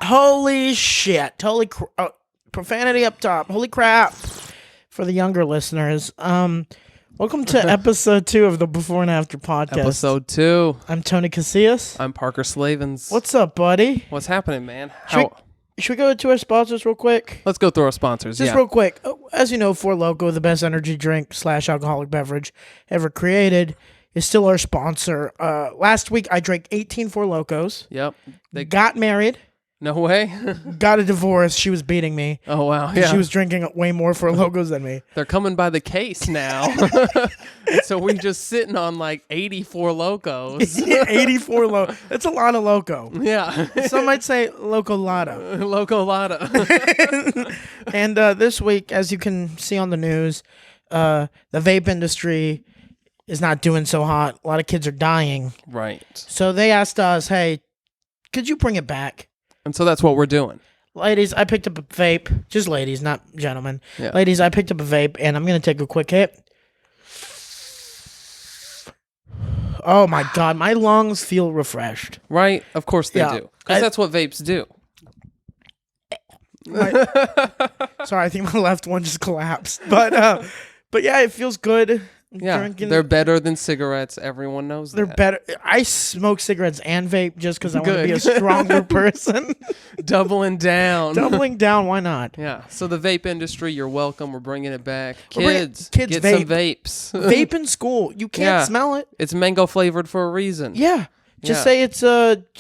Holy shit. Profanity up top. Holy crap. For the younger listeners. Welcome to episode 2 of the Before and After podcast. Episode 2. I'm Tony Casillas. I'm Parker Slavens. What's up, buddy? What's happening, man? Should we go to our sponsors real quick? Let's go through our sponsors. Just real quick. As you know, Four Loko, the best energy drink / alcoholic beverage ever created, is still our sponsor. Last week, I drank 18 Four Lokos. Yep. They got married. No way. Got a divorce. She was beating me. Oh, wow. Yeah. She was drinking way more Four Lokos than me. They're coming by the case now. So we just sitting on like 84 Locos. 84 Loco. That's a lot of Loco. Yeah. Some might say Loco Lotta. Loco Lotta. And this week, as you can see on the news, the vape industry is not doing so hot. A lot of kids are dying. Right. So they asked us, hey, could you bring it back? And so that's what we're doing. Ladies, I picked up a vape. Just ladies, not gentlemen. Yeah. Ladies, I picked up a vape, and I'm going to take a quick hit. Oh, my God. My lungs feel refreshed. Right? Of course they Yeah. do. Because that's what vapes do. Sorry, I think my left one just collapsed. But yeah, it feels good. Yeah, Drinking. they're better than cigarettes. Everyone knows They're that. better. I smoke cigarettes and vape just because I want to Good. be a stronger person. Doubling down. Doubling down, why not? Yeah. So the vape industry, you're welcome. We're bringing it back. Kids Get vape. some vapes. Vape in school, you can't Yeah. smell it. It's mango flavored for a reason. Yeah, just Yeah.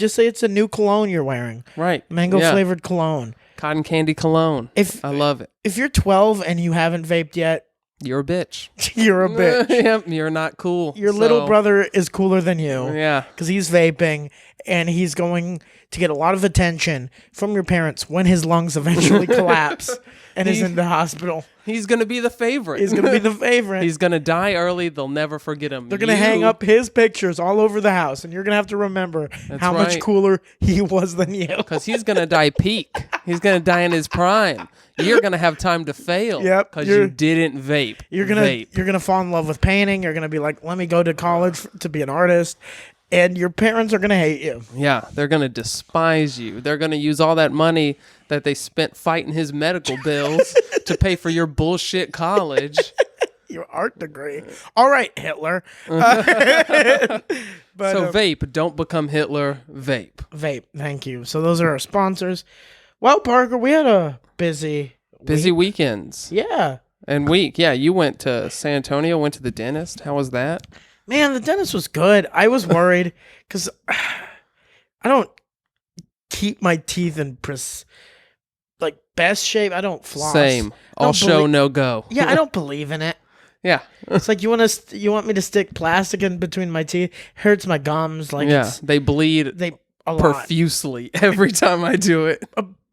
say it's a new cologne you're wearing, Right. mango Yeah. flavored cologne. Cotton candy cologne. I love it. If you're 12 and you haven't vaped yet, You're a bitch. you're a bitch. Yep. You're not cool. Your little brother is cooler than you. Yeah. Because he's vaping and he's going to get a lot of attention from your parents when his lungs eventually collapse and is in the hospital. He's gonna be the favorite. He's going to be the favorite. He's gonna die early. They'll never forget him. They're going to hang up his pictures all over the house, and you're going to have to remember how much right. cooler he was than you. Because he's gonna die peak. He's gonna die in his prime. You're gonna have time to fail. Yep, Because you didn't vape. You're gonna fall in love with painting. You're gonna be like, let me go to college to be an artist, and your parents are gonna hate you. Yeah, they're going to despise you. They're going to use all that money that they spent fighting his medical bills to pay for your bullshit college. Your art degree. All right, Hitler. But, So vape, don't become Hitler, vape. vape. Thank you. So those are our sponsors. Well, Parker, we had a busy Weekends Yeah. and week. Yeah, you went to San Antonio, went to the dentist. How was that? Man, the dentist was good. I was worried because I don't keep my teeth in best shape. I don't floss. Same. All show, no go. Yeah, I don't believe in it. Yeah. It's like you want me to stick plastic in between my teeth. Hurts my gums. Like Yeah, they bleed they a lot. profusely every time I do it.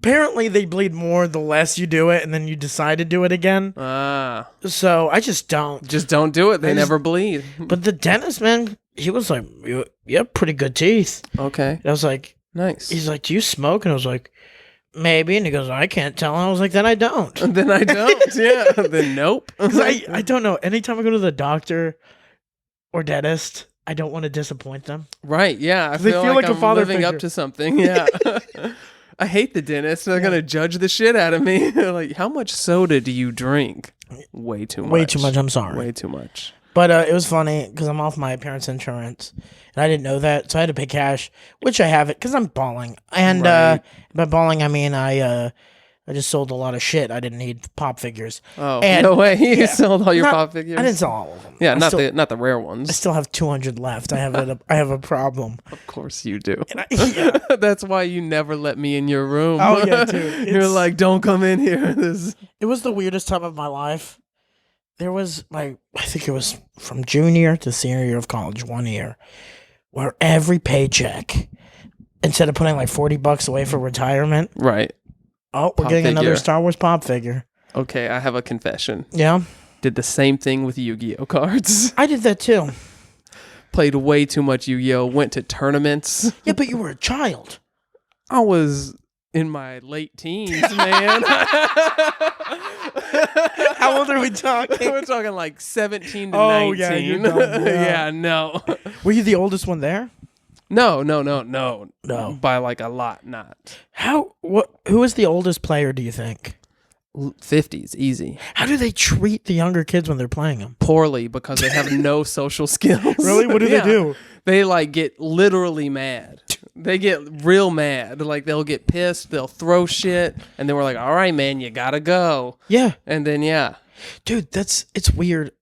Apparently, they bleed more the less you do it, and then you decide to do it again. Ah. So I just don't. Just don't do it. They never bleed. But the dentist, man, he was like, "You have pretty good teeth." Okay. And I was like, Nice. he's like, "Do you smoke?" And I was like, "Maybe." And he goes, "I can't tell." And I was like, "Then I don't." Then I don't. Yeah. Then nope. 'Cause I don't know. Anytime I go to the doctor or dentist, I don't want to disappoint them. Right, yeah. I They feel like a I'm father living figure. up to something. Yeah. I hate the dentist. They're going to judge the shit out of me. Like, how much soda do you drink? Way too much. Way too much. I'm sorry. Way too much. But it was funny because I'm off my parents' insurance, and I didn't know that, so I had to pay cash, which I have it because I'm balling. And Right. by balling, I mean I just sold a lot of shit. I didn't need pop figures. Oh, And- no way. You yeah. sold all your Not- pop figures? I didn't sell all of them. Yeah, I not still, the rare I ones. still have 200 left. I have a problem. Of course you do. Yeah. That's why you never let me in your room. Oh, yeah, dude. You're like, don't come in here. This. It was the weirdest time of my life. There was I think it was from junior to senior year of college, 1 year, where every paycheck, instead of putting like $40 away for retirement, Right. oh, we're Pop getting another figure. Star Wars pop figure. Okay, I have a confession. Yeah, Did the same thing with Yu-Gi-Oh cards. I did that too. Played way too much Yu-Gi-Oh. Went to tournaments. Yeah, but you were a child. I was in my late teens, man. How old are we talking? We're talking like 17 to Oh, 19. yeah, you're dumb, yeah. Yeah, no. Were you the oldest one there? No. By like a lot, not. Who is the oldest player, do you think? 50s, easy. How do they treat the younger kids when they're playing them? Poorly, because they have no social skills. Really? What do they do? They like get literally mad. They get real mad. Like they'll get pissed, they'll throw shit, and then we're like, all right, man, you gotta go. Yeah. And then, yeah. Dude, it's weird.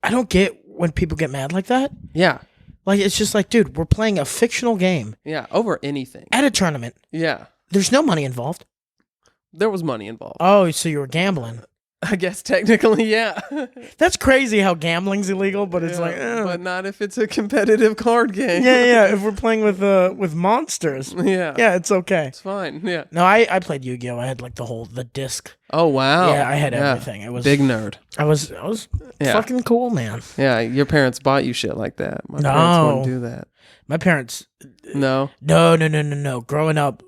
I don't get when people get mad like that. Yeah. Like, it's just like, dude, we're playing a fictional game Yeah. Over anything. at a tournament. Yeah. There's no money involved. There was money involved. Oh, so you were gambling. I guess technically, yeah. That's crazy how gambling's illegal, but it's Yeah, like, but not if it's a competitive card game. yeah. If we're playing with monsters, Yeah. yeah, it's okay. It's fine. Yeah. No, I played Yu-Gi-Oh. I had like the disc. Oh wow. Yeah, I had everything. It was big nerd. I was Yeah. fucking cool, man. Yeah, your parents bought you shit like that. My No. parents wouldn't do that. My parents, No. no. Growing up,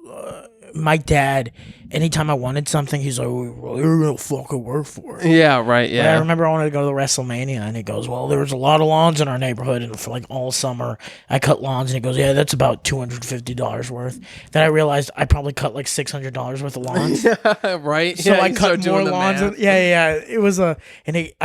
my dad, anytime I wanted something, he's like, well, you're gonna fucking work for it. Yeah, right. Like, I Yeah. remember I wanted to go to WrestleMania, and he goes, well, there was a lot of lawns in our neighborhood, and for like all summer, I cut lawns, and he goes, yeah, that's about $250 worth. Then I realized I probably cut like $600 worth of lawns. Right. So yeah, I you cut start more doing the lawns. math. Yeah. It was I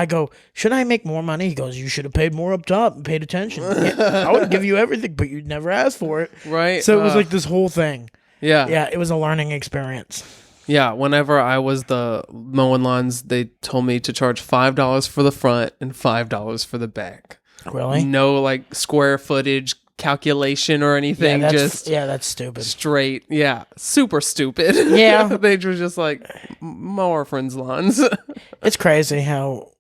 go, should I make more money? He goes, you should have paid more up top and paid attention. Yeah, I would give you everything, but you'd never ask for it. Right. So it was like this whole thing. Yeah. Yeah, it was a learning experience. Yeah. Whenever I was the mowing lawns, they told me to charge $5 for the front and $5 for the back. Really? No like square footage calculation or anything. Just that's stupid. straight. Yeah. Super stupid. Yeah. They were just like mow our friends' lawns. It's crazy how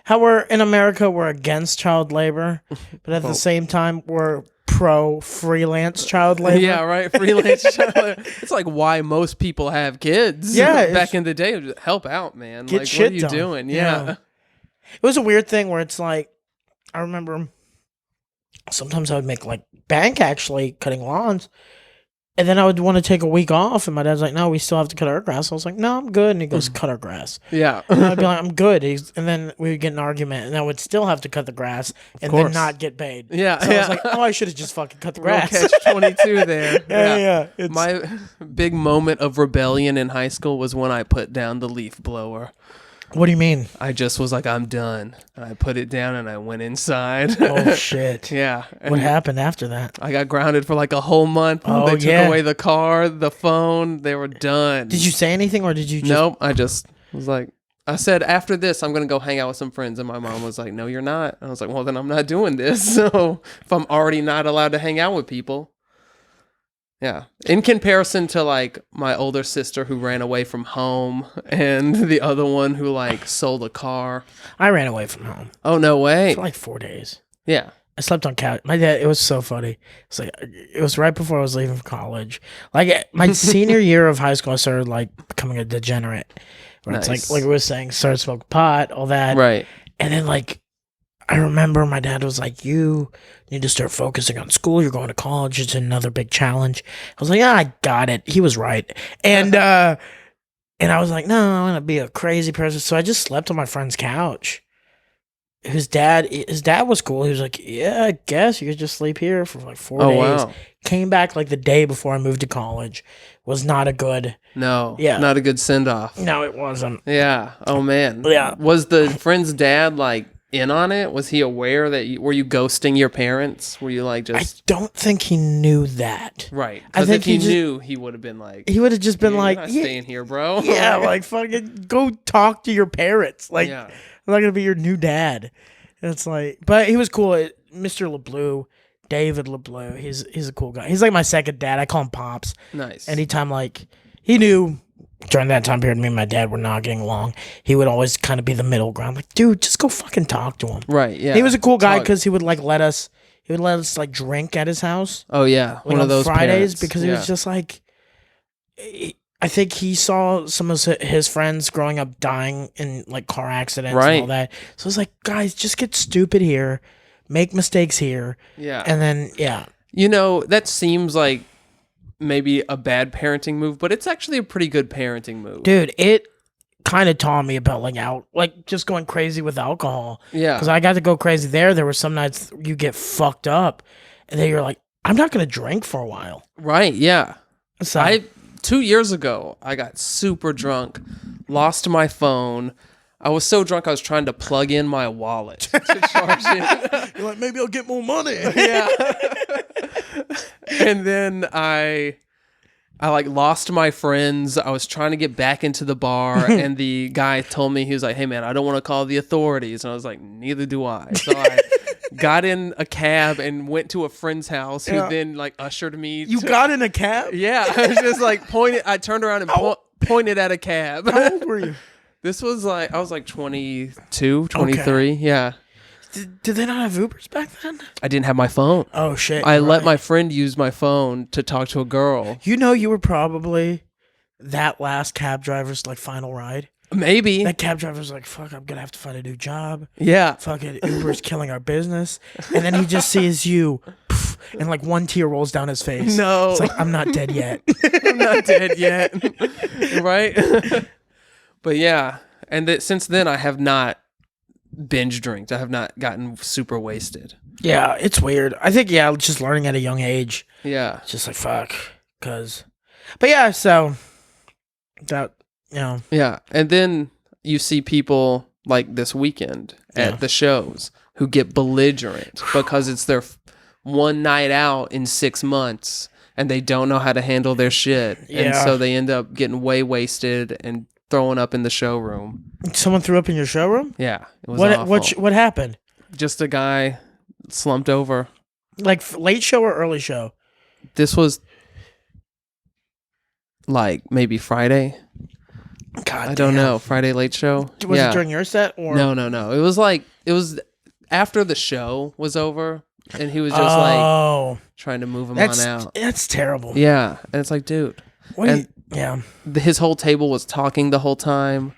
we're in America, we're against child labor, but at the same time we're pro freelance child labor. Yeah, right. Freelance child labor. It's like why most people have kids. Yeah, back in the day, just help out, man. Get Like, shit what are you done. doing? Yeah. Yeah. It was a weird thing where it's like, I remember sometimes I would make like bank actually cutting lawns. And then I would want to take a week off, and my dad's like, no, we still have to cut our grass. I was like, no, I'm good. And he goes, cut our grass. Yeah. And I'd be like, I'm good. And then we would get an argument, and I would still have to cut the grass and then course. not get paid. Yeah, So I yeah. was like, oh, I should have just fucking cut the Real grass. catch-22 there. Yeah. It's, My big moment of rebellion in high school was when I put down the leaf blower. what do you mean? I just was like, I'm done. And I put it down and I went inside. Oh, shit. Yeah. And What happened after that? I got grounded for like a whole month. Oh, They took yeah. away the car, the phone. They were done. Did you say anything, or did you just... Nope. I just was like, I said, after this, I'm going to go hang out with some friends. And my mom was like, no, you're not. And I was like, well, then I'm not doing this. So if I'm already not allowed to hang out with people. Yeah. In comparison to like my older sister who ran away from home and the other one who like sold a car. I ran away from home Oh, no way. for like 4 days. Yeah. I slept on couch. My dad, it was so funny. It's like, it was right before I was leaving for college. Like my senior year of high school, I started like becoming a degenerate. Where Nice. it's like we were saying, started smoking pot, all that. Right. And then like, I remember my dad was like, you need to start focusing on school. You're going to college. It's another big challenge. I was like, yeah, I got it. He was right. And I was like, no, I'm going to be a crazy person. So I just slept on my friend's couch. His dad was cool. He was like, yeah, I guess you could just sleep here for like 4 Oh, days. wow. Came back like the day before I moved to college. Was not a good. No. Yeah. Not a good send off. No, it wasn't. Yeah. Oh, man. Yeah. Was the friend's dad like in on it? Was he aware that were you ghosting your parents? Were you like I just. don't think he knew that. Right. I Because think if he he just- knew, he would have been like, He would have just been "You're like, not yeah, staying here, bro. yeah, like fucking go talk to your parents. Like, Yeah. I'm not gonna be your new dad. And it's like, but he was cool. Mr. LeBlue, David LeBlue. He's a cool guy. He's like my second dad. I call him Pops. Nice. Anytime like he knew during that time period, me and my dad were not getting along. He would always kind of be the middle ground. Like, dude, just go fucking talk to him. Right. Yeah. He was a cool guy Talk- because he would like let us. He would let us like drink at his house. Oh, yeah. Like One on of those Fridays parents. because he Yeah. was just like I think he saw some of his friends growing up dying in like car accidents and Right. all that. So it's like, guys, just get stupid here, make mistakes here, Yeah. and then You know, that seems like maybe a bad parenting move, but it's actually a pretty good parenting move. dude, it kind of taught me about like just going crazy with alcohol Yeah. because I got to go crazy there. There were some nights you get fucked up, and then you're like, I'm not gonna drink for a while. Right, yeah. So 2 years ago, I got super drunk, lost my phone. I was so drunk I was trying to plug in my wallet to charge it. you're like, maybe I'll get more money. Yeah. And then I like lost my friends. I was trying to get back into the bar, and the guy told me, he was like, "Hey man, I don't want to call the authorities." And I was like, "Neither do I." So I got in a cab and went to a friend's house, who Yeah. then like ushered me. You got in a cab? Yeah, I was just like pointed. I turned around and pointed at a cab. How old were you? This was like, I was like 22, 23. Yeah. Did they not have Ubers back then? I didn't have my phone. Oh shit! I you're let right. my friend use my phone to talk to a girl. You know, you were probably that last cab driver's like final ride. Maybe. That cab driver's like, "Fuck, I'm gonna have to find a new job. Yeah. Fucking Uber's killing our business." And then he just sees you, poof, and like one tear rolls down his face. No. It's like, I'm not dead yet. I'm not dead yet. Right? But yeah. And since then, I have not binge drinked. I have not gotten super wasted. Yeah, it's weird. I think just learning at a young age. Yeah. It's just like fuck, but yeah. So that Yeah. And then you see people like this weekend at the shows who get belligerent because it's their one night out in 6 months and they don't know how to handle their shit. And Yeah. so they end up getting way wasted and throwing up in the showroom. someone threw up in your showroom. Yeah. It was awful. What happened? Just a guy slumped over. Like late show or early show? This was like maybe Friday. God, I don't know. Friday late show. Was it during your set or No. It was after the show was over, and he was just like Oh, trying to move him that's on out. that's terrible. Yeah, and it's like, dude, What and- yeah. his whole table was talking the whole time,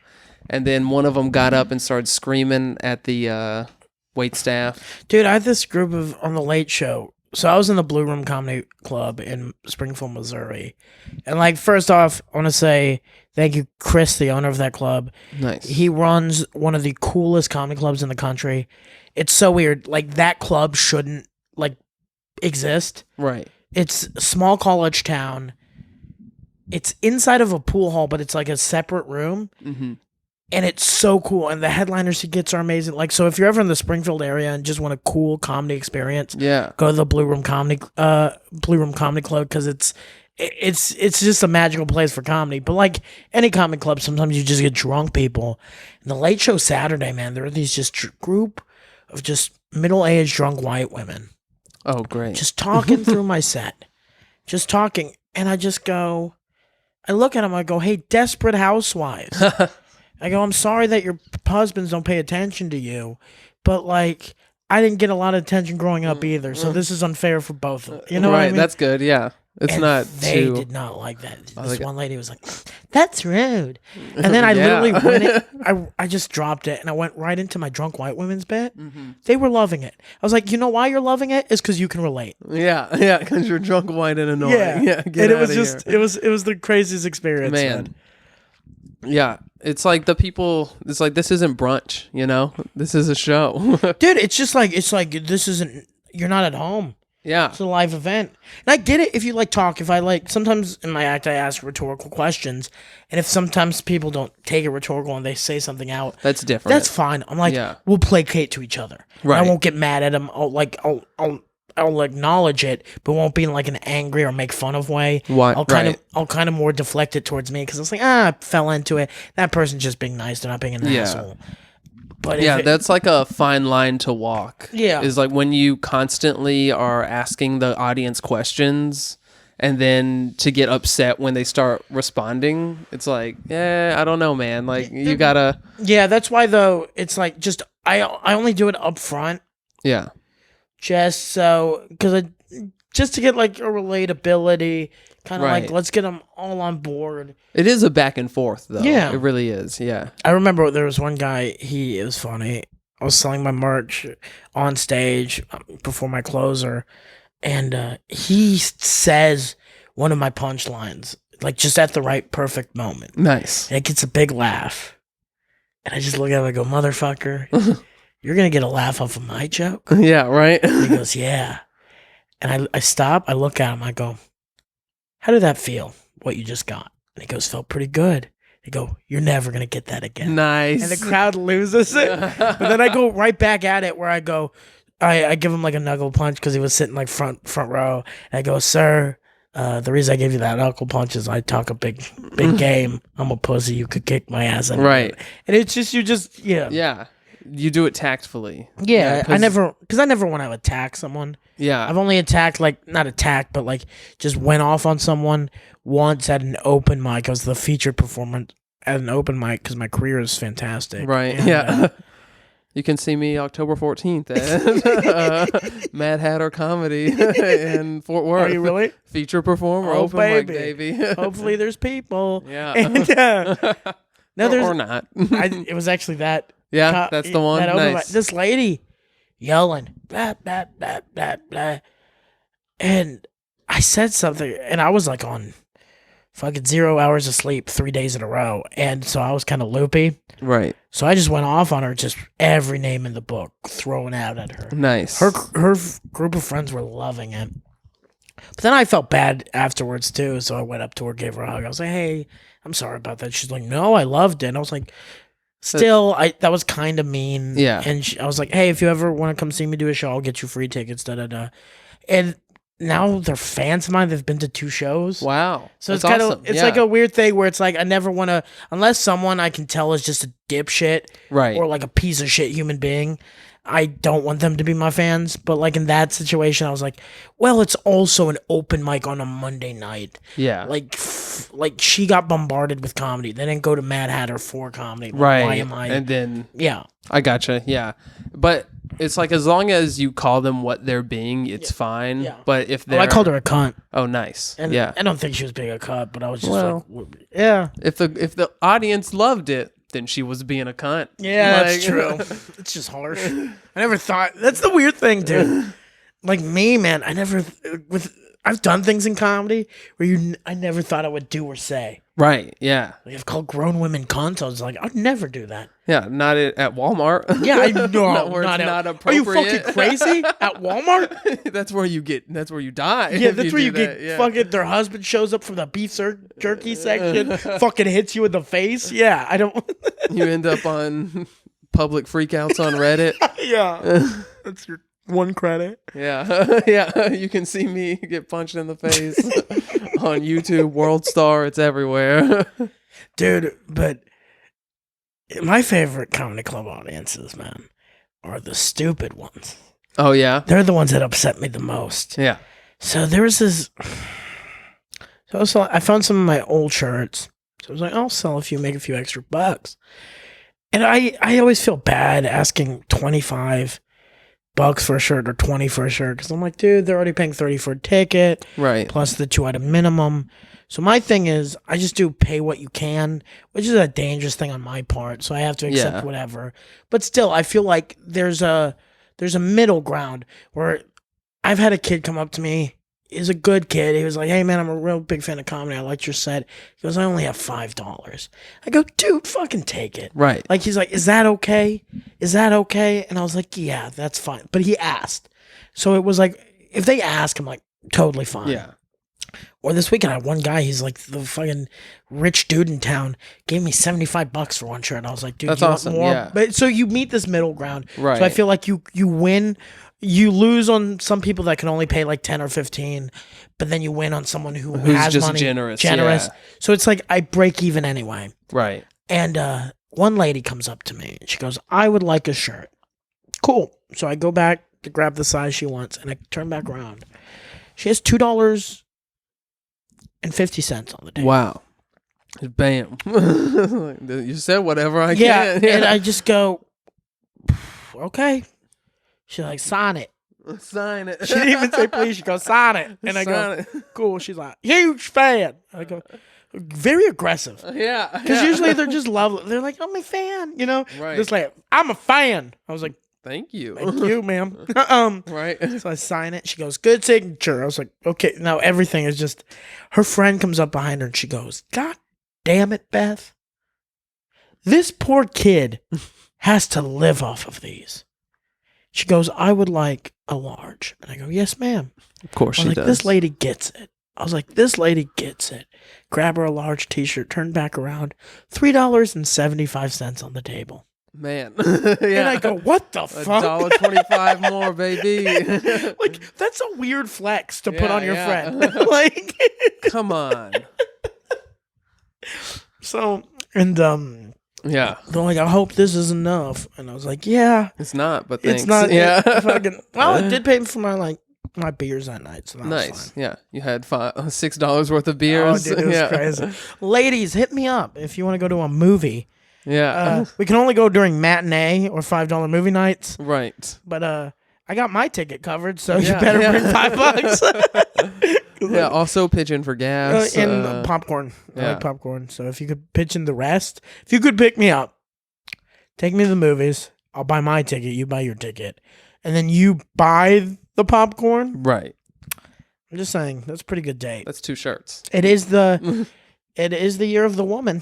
and then one of them got up and started screaming at the wait staff. Dude, I had this group on the Late Show. So I was in the Blue Room Comedy Club in Springfield, Missouri. And like, first off, I want to say thank you, Chris, the owner of that club. Nice. He runs one of the coolest comedy clubs in the country. It's so weird. Like, that club shouldn't like exist. Right. It's a small college town. It's inside of a pool hall, but it's like a separate room. Mm-hmm. And it's so cool. And the headliners he gets are amazing. Like, so if you're ever in the Springfield area and just want a cool comedy experience, Yeah. go to the Blue Room Comedy Club, because it's just a magical place for comedy. But like any comedy club, sometimes you just get drunk people. And the Late Show Saturday, man, there are these just group of just middle-aged drunk white women Oh, great. just talking through my set, just talking, and I just go, I look at them, I go, "Hey, Desperate Housewives." I go, "I'm sorry that your husbands don't pay attention to you, but like, I didn't get a lot of attention growing up either, so this is unfair for both of them." You know what I right. mean? That's good. Yeah. It's And not they too. did not like that. This like- one lady was like, "That's rude," and then I Yeah. literally went in, I just dropped it and I went right into my drunk white women's bit. Mm-hmm. They were loving it. I was like, "You know why you're loving it? Is because you can relate." Yeah, because you're drunk, white, and annoying. Yeah, Get and it was outta just here. it was the craziest experience, Man. Yeah, it's like the people. It's like, this isn't brunch, you know. This is a show. Dude, it's like this isn't. You're not at home. Yeah, It's a live event, and I get it if you like talk. If I like, sometimes in my act I ask rhetorical questions, and if sometimes people don't take it rhetorical and they say something out, that's different. that's fine. I'm like, Yeah. we'll placate to each other. Right. I won't get mad at them. I'll acknowledge it, but won't be in like an angry or make fun of way. Why- I'll kind of more deflect it towards me because it's like, I fell into it. That person's just being nice. They're not being an Yeah. asshole. But yeah, if it, that's like a fine line to walk. Yeah. Is like when you constantly are asking the audience questions and then to get upset when they start responding. It's like, I don't know, man. Like, you gotta, yeah, that's why though. It's like just I only do it up front yeah. just so just to get like a relatability, kind of like Right. let's get them all on board. It is a back and forth, though. Yeah. It really is. Yeah. I remember there was one guy. It was funny. I was selling my merch on stage before my closer, and he says one of my punchlines like just at the right perfect moment, Nice. and it gets a big laugh. And I just look at him and I go, "Motherfucker, you're gonna get a laugh off of my joke." Yeah, right? And he goes, "Yeah." And I stop, I look at him, I go, how did that feel, what you just got? And he goes, felt pretty good. I go, you're never going to get that again. Nice. And the crowd loses it. But then I go right back at it where I go, I give him like a knuckle punch because he was sitting like front row. And I go, sir, the reason I gave you that knuckle punch is I talk a big game. I'm a pussy. You could kick my ass. Right. And it's just, yeah. Yeah. You do it tactfully. Yeah. I never want to attack someone. Yeah. I've only attacked, like, not attacked, but like just went off on someone once at an open mic. I was the featured performer at an open mic because my career is fantastic. Right. And, yeah. You can see me October 14th at Mad Hatter Comedy in Fort Worth. Are you really? Feature performer, Oh, open mic, baby. baby. Hopefully there's people. Yeah. And, no, there's or not. it was actually that. Yeah, that's the one. That open Nice. mic. This lady yelling, blah, blah, blah, blah, blah. And I said something, and I was like on fucking 0 hours of sleep 3 days in a row. And so I was kind of loopy. Right. So I just went off on her, just every name in the book thrown out at her. Nice. Her group of friends were loving it. But then I felt bad afterwards too, so I went up to her, gave her a hug. I was like, "Hey, I'm sorry about that." She's like, "No, I loved it." And I was like, "Still, that was kind of mean." Yeah. And I was like, "Hey, if you ever want to come see me do a show, I'll get you free tickets." Da da da. And now they're fans of mine. They've been to 2 shows. Wow. So That's it's kind awesome. of it's Yeah. like a weird thing where it's like I never want to, unless someone I can tell is just a dipshit Right. or like a piece of shit human being, I don't want them to be my fans. But like in that situation, I was like, well, it's also an open mic on a Monday night. Yeah. Like she got bombarded with comedy. They didn't go to Mad Hatter for comedy. Like, Right. Why am I? And then Yeah. I gotcha. Yeah. But it's like as long as you call them what they're being, it's fine. Yeah. But if they're Well, I called her a cunt. Oh, nice. And yeah. I don't think she was being a cunt, but I was just Well. like, yeah. If the audience loved it, then she was being a cunt. Yeah, that's Like- true. It's just harsh. I never thought. That's the weird thing, dude. Like me, man. I've done things in comedy where I never thought I would do or say. Right. Yeah. Like I've called grown women cunts. I was like, I'd never do that. Yeah. Not at Walmart. Yeah, I know. Not where it's not Are you appropriate. fucking crazy? At Walmart? That's where you die. Yeah, if that's where you do get that. Yeah. fucking. Their husband shows up from the beef jerky section, fucking hits you in the face. Yeah, I don't. You end up on public freakouts on Reddit. Yeah, that's your one credit. Yeah. Yeah. You can see me get punched in the face on YouTube, World Star. It's everywhere. Dude, but my favorite comedy club audiences, man, are the stupid ones. Oh, yeah. They're the ones that upset me the most. Yeah. So there was this. So I found some of my old shirts. So I was like, I'll sell a few, make a few extra bucks. And I always feel bad asking $25 for a shirt or 20 for a shirt because I'm like, dude, they're already paying 30 for a ticket Right. plus the 2-item minimum. So my thing is, I just do pay what you can, which is a dangerous thing on my part. So I have to accept Yeah. whatever. But still, I feel like there's a middle ground where I've had a kid come up to me. He's a good kid. He was like, hey, man, I'm a real big fan of comedy. I liked your set. He goes, I only have $5. I go, dude, fucking take it. Right. Like, he's like, is that okay? Is that okay? And I was like, yeah, that's fine. But he asked. So it was like, if they ask, I'm like, totally fine. Yeah. Or this weekend, I had one guy, he's like the fucking rich dude in town, gave me $75 for one shirt. And I was like, dude, That's you awesome, want more? yeah. But so you meet this middle ground. Right. So I feel like you win. You lose on some people that can only pay like 10 or 15, but then you win on someone who Who's has just money. generous, Generous. yeah. So it's like I break even anyway. Right. And one lady comes up to me and she goes, I would like a shirt. Cool. So I go back to grab the size she wants and I turn back around. She has $2.50 on the table. Wow. Bam. You said whatever I Yeah, can. and I just go, okay. She's like, sign it. Sign it. She didn't even say please. She goes, sign it. And I go, Sign it. cool. She's like, huge fan. I go, very aggressive. Yeah. Because yeah. usually they're just lovely. They're like, I'm a fan, you know? Right. Just like, I'm a fan. I was like, Thank you. thank you, ma'am. Right. So I sign it. She goes, good signature. I was like, okay. Now everything is just, her friend comes up behind her and she goes, God damn it, Beth. This poor kid has to live off of these. She goes, I would like a large. And I go, yes, ma'am. Of course I she was like, does. this lady gets it. I was like, this lady gets it. Grab her a large t-shirt, turn back around, $3.75 on the table. Man. And I go, what the fuck? $1.25 more, baby. Like, that's a weird flex to put Yeah, on your yeah. friend. Like, Come on. so, and Yeah. they're like, I hope this is enough. And I was like, yeah, It's not, but thanks. it's not. Yeah. Fucking, well, it did pay for my beers that night, so that was Nice. fine. Yeah. You had $6 worth of beers. Oh, dude, it was yeah. crazy. Ladies, hit me up if you want to go to a movie. Yeah. We can only go during matinee or $5 movie nights, Right. but I got my ticket covered, so you Yeah, better yeah. bring $5. Yeah. Also pitch in for gas. And popcorn. I yeah. like popcorn. So if you could pitch in the rest, if you could pick me up, take me to the movies. I'll buy my ticket. You buy your ticket, and then you buy the popcorn. Right. I'm just saying that's a pretty good date. That's 2 shirts. It is the year of the woman.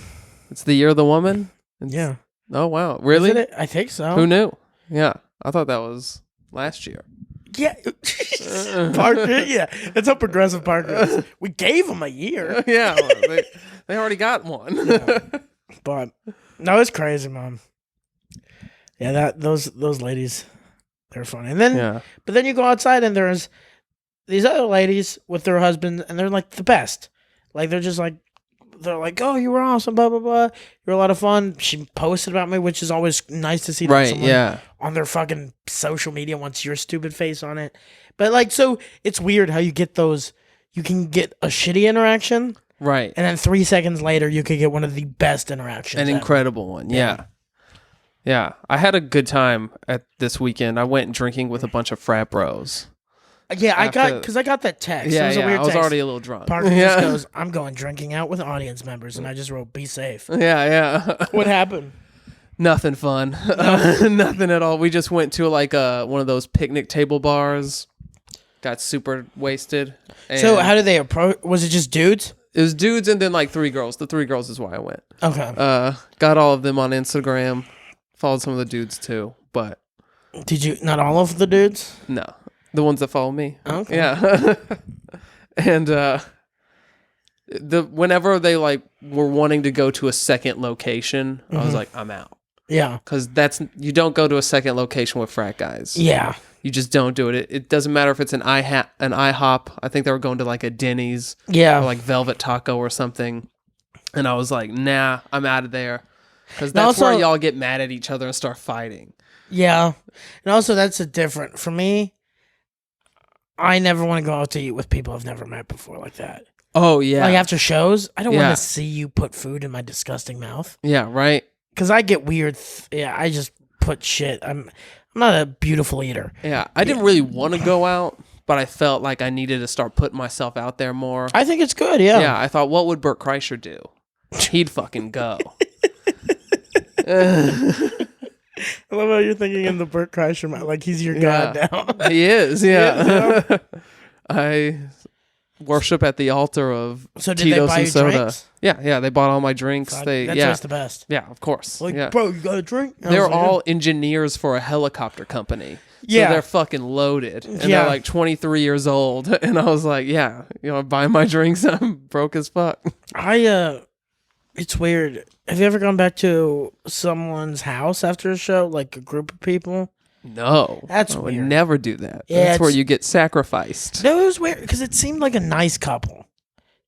It's the year of the woman. Yeah. Oh wow. Really? Isn't it? I think so. Who knew? Yeah. I thought that was last year. Yeah. Parker. Yeah. That's how progressive Parker is. We gave him a year. Yeah. Well, they already got one. Yeah. But no, it's crazy, Mom. Yeah, those ladies, they're funny. And then, Yeah. but then you go outside and there's these other ladies with their husbands, and they're like the best. Like they're like, oh, you were awesome, blah blah blah. You're a lot of fun. She posted about me, which is always nice to see. That Right. someone Yeah. on their fucking social media wants your stupid face on it. But like, so it's weird how you get those. You can get a shitty interaction, Right. and then 3 seconds later, you could get one of the best interactions. An ever. incredible one. Yeah. Yeah. I had a good time at this weekend. I went drinking with a bunch of frat bros. Yeah, I After- got that text. It Yeah. was a Yeah. weird I was text. already a little drunk. Parker yeah. just goes, I'm going drinking out with audience members, and I just wrote, be safe. Yeah. Yeah. What happened? Nothing fun. Nothing at all. We just went to like one of those picnic table bars. Got super wasted. So and how did they approach? Was it just dudes? it was dudes and then like 3 girls. The 3 girls is why I went. Okay. Got all of them on Instagram. Followed some of the dudes too, but Did you, not all of the dudes? no, the ones that follow me. Okay. Yeah. And whenever they like were wanting to go to a second location, I was Mhm. like, I'm out. Yeah. Because you don't go to a second location with frat guys. Yeah. You just don't do it. It doesn't matter if it's an IHOP. I think they were going to like a Denny's Yeah. or like Velvet Taco or something. And I was like, nah, I'm out of there. Because And that's where also- y'all get mad at each other and start fighting. Yeah. And also, that's a different, for me, I never want to go out to eat with people I've never met before like that. Oh, yeah. Like after shows, I don't Yeah. want to see you put food in my disgusting mouth. Yeah, right? Because I get weird. Yeah, I just put shit. I'm not a beautiful eater. Yeah. I didn't really want to go out, but I felt like I needed to start putting myself out there more. I think it's good, yeah. Yeah, I thought, what would Bert Kreischer do? He'd fucking go. I love how you're thinking in the Burt Kreischer mind, like he's your god Yeah. now. He is, yeah. Yeah. I worship at the altar of So did Tito's they buy and you soda. drinks? Yeah, they bought all my drinks. Fuck, They that's yeah, always the best. yeah, of course. Like, yeah. bro, you got a drink? I They're was like, all engineers for a helicopter company. So Yeah. they're fucking loaded. And Yeah. they're like 23 years old. And I was like, yeah, buy my drinks. I'm broke as fuck. It's weird. Have you ever gone back to someone's house after a show, like a group of people? No. That's I would weird. never do that. Yeah, That's where it's- you get sacrificed. No, it was weird because it seemed like a nice couple.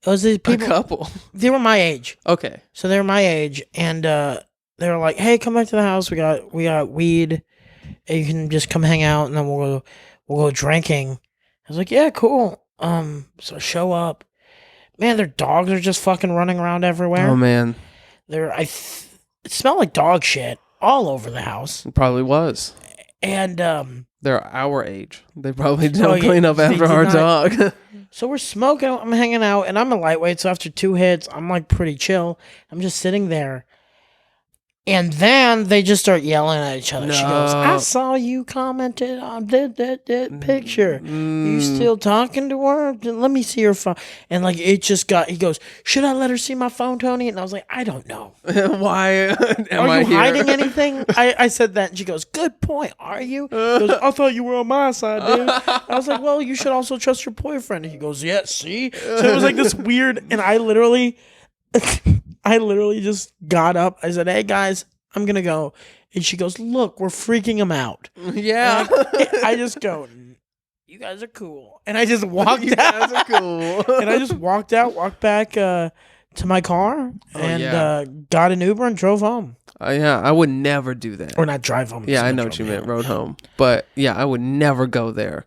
It was these A people. couple. They were my age, Okay. so they were my age, and they were like, "Hey, come back to the house. We got weed. And you can just come hang out, and then we'll go drinking." I was like, "Yeah, cool." So show up. Man, their dogs are just fucking running around everywhere. Oh, man. It smelled like dog shit all over the house. It probably was. And They're our age. They probably don't yeah, clean up they after did our not. dog. so we're smoking, I'm hanging out, and I'm a lightweight, so after 2 hits, I'm like pretty chill. I'm just sitting there. And then they just start yelling at each other. She goes, I No. saw you commented on that picture. You still talking to her? Let me see your phone. And like it just got, he goes, should I let her see my phone, Tony? And I was like, I don't know. Why am Are I you here? hiding anything? I said that. And she goes, good point. Are you? He goes, I thought you were on my side, dude. I was like, well, you should also trust your boyfriend. And he goes, yeah, see? So it was like this weird, and I literally just got up. I said, hey, guys, I'm going to go. And she goes, look, we're freaking him out. Yeah. I just go, you guys are cool. And I just walked You out. guys are cool. And I just walked back to my car and got an Uber and drove home. Yeah, I would never do that. Or not drive home. Yeah, I know drove what you home. meant, road home. But yeah, I would never go there.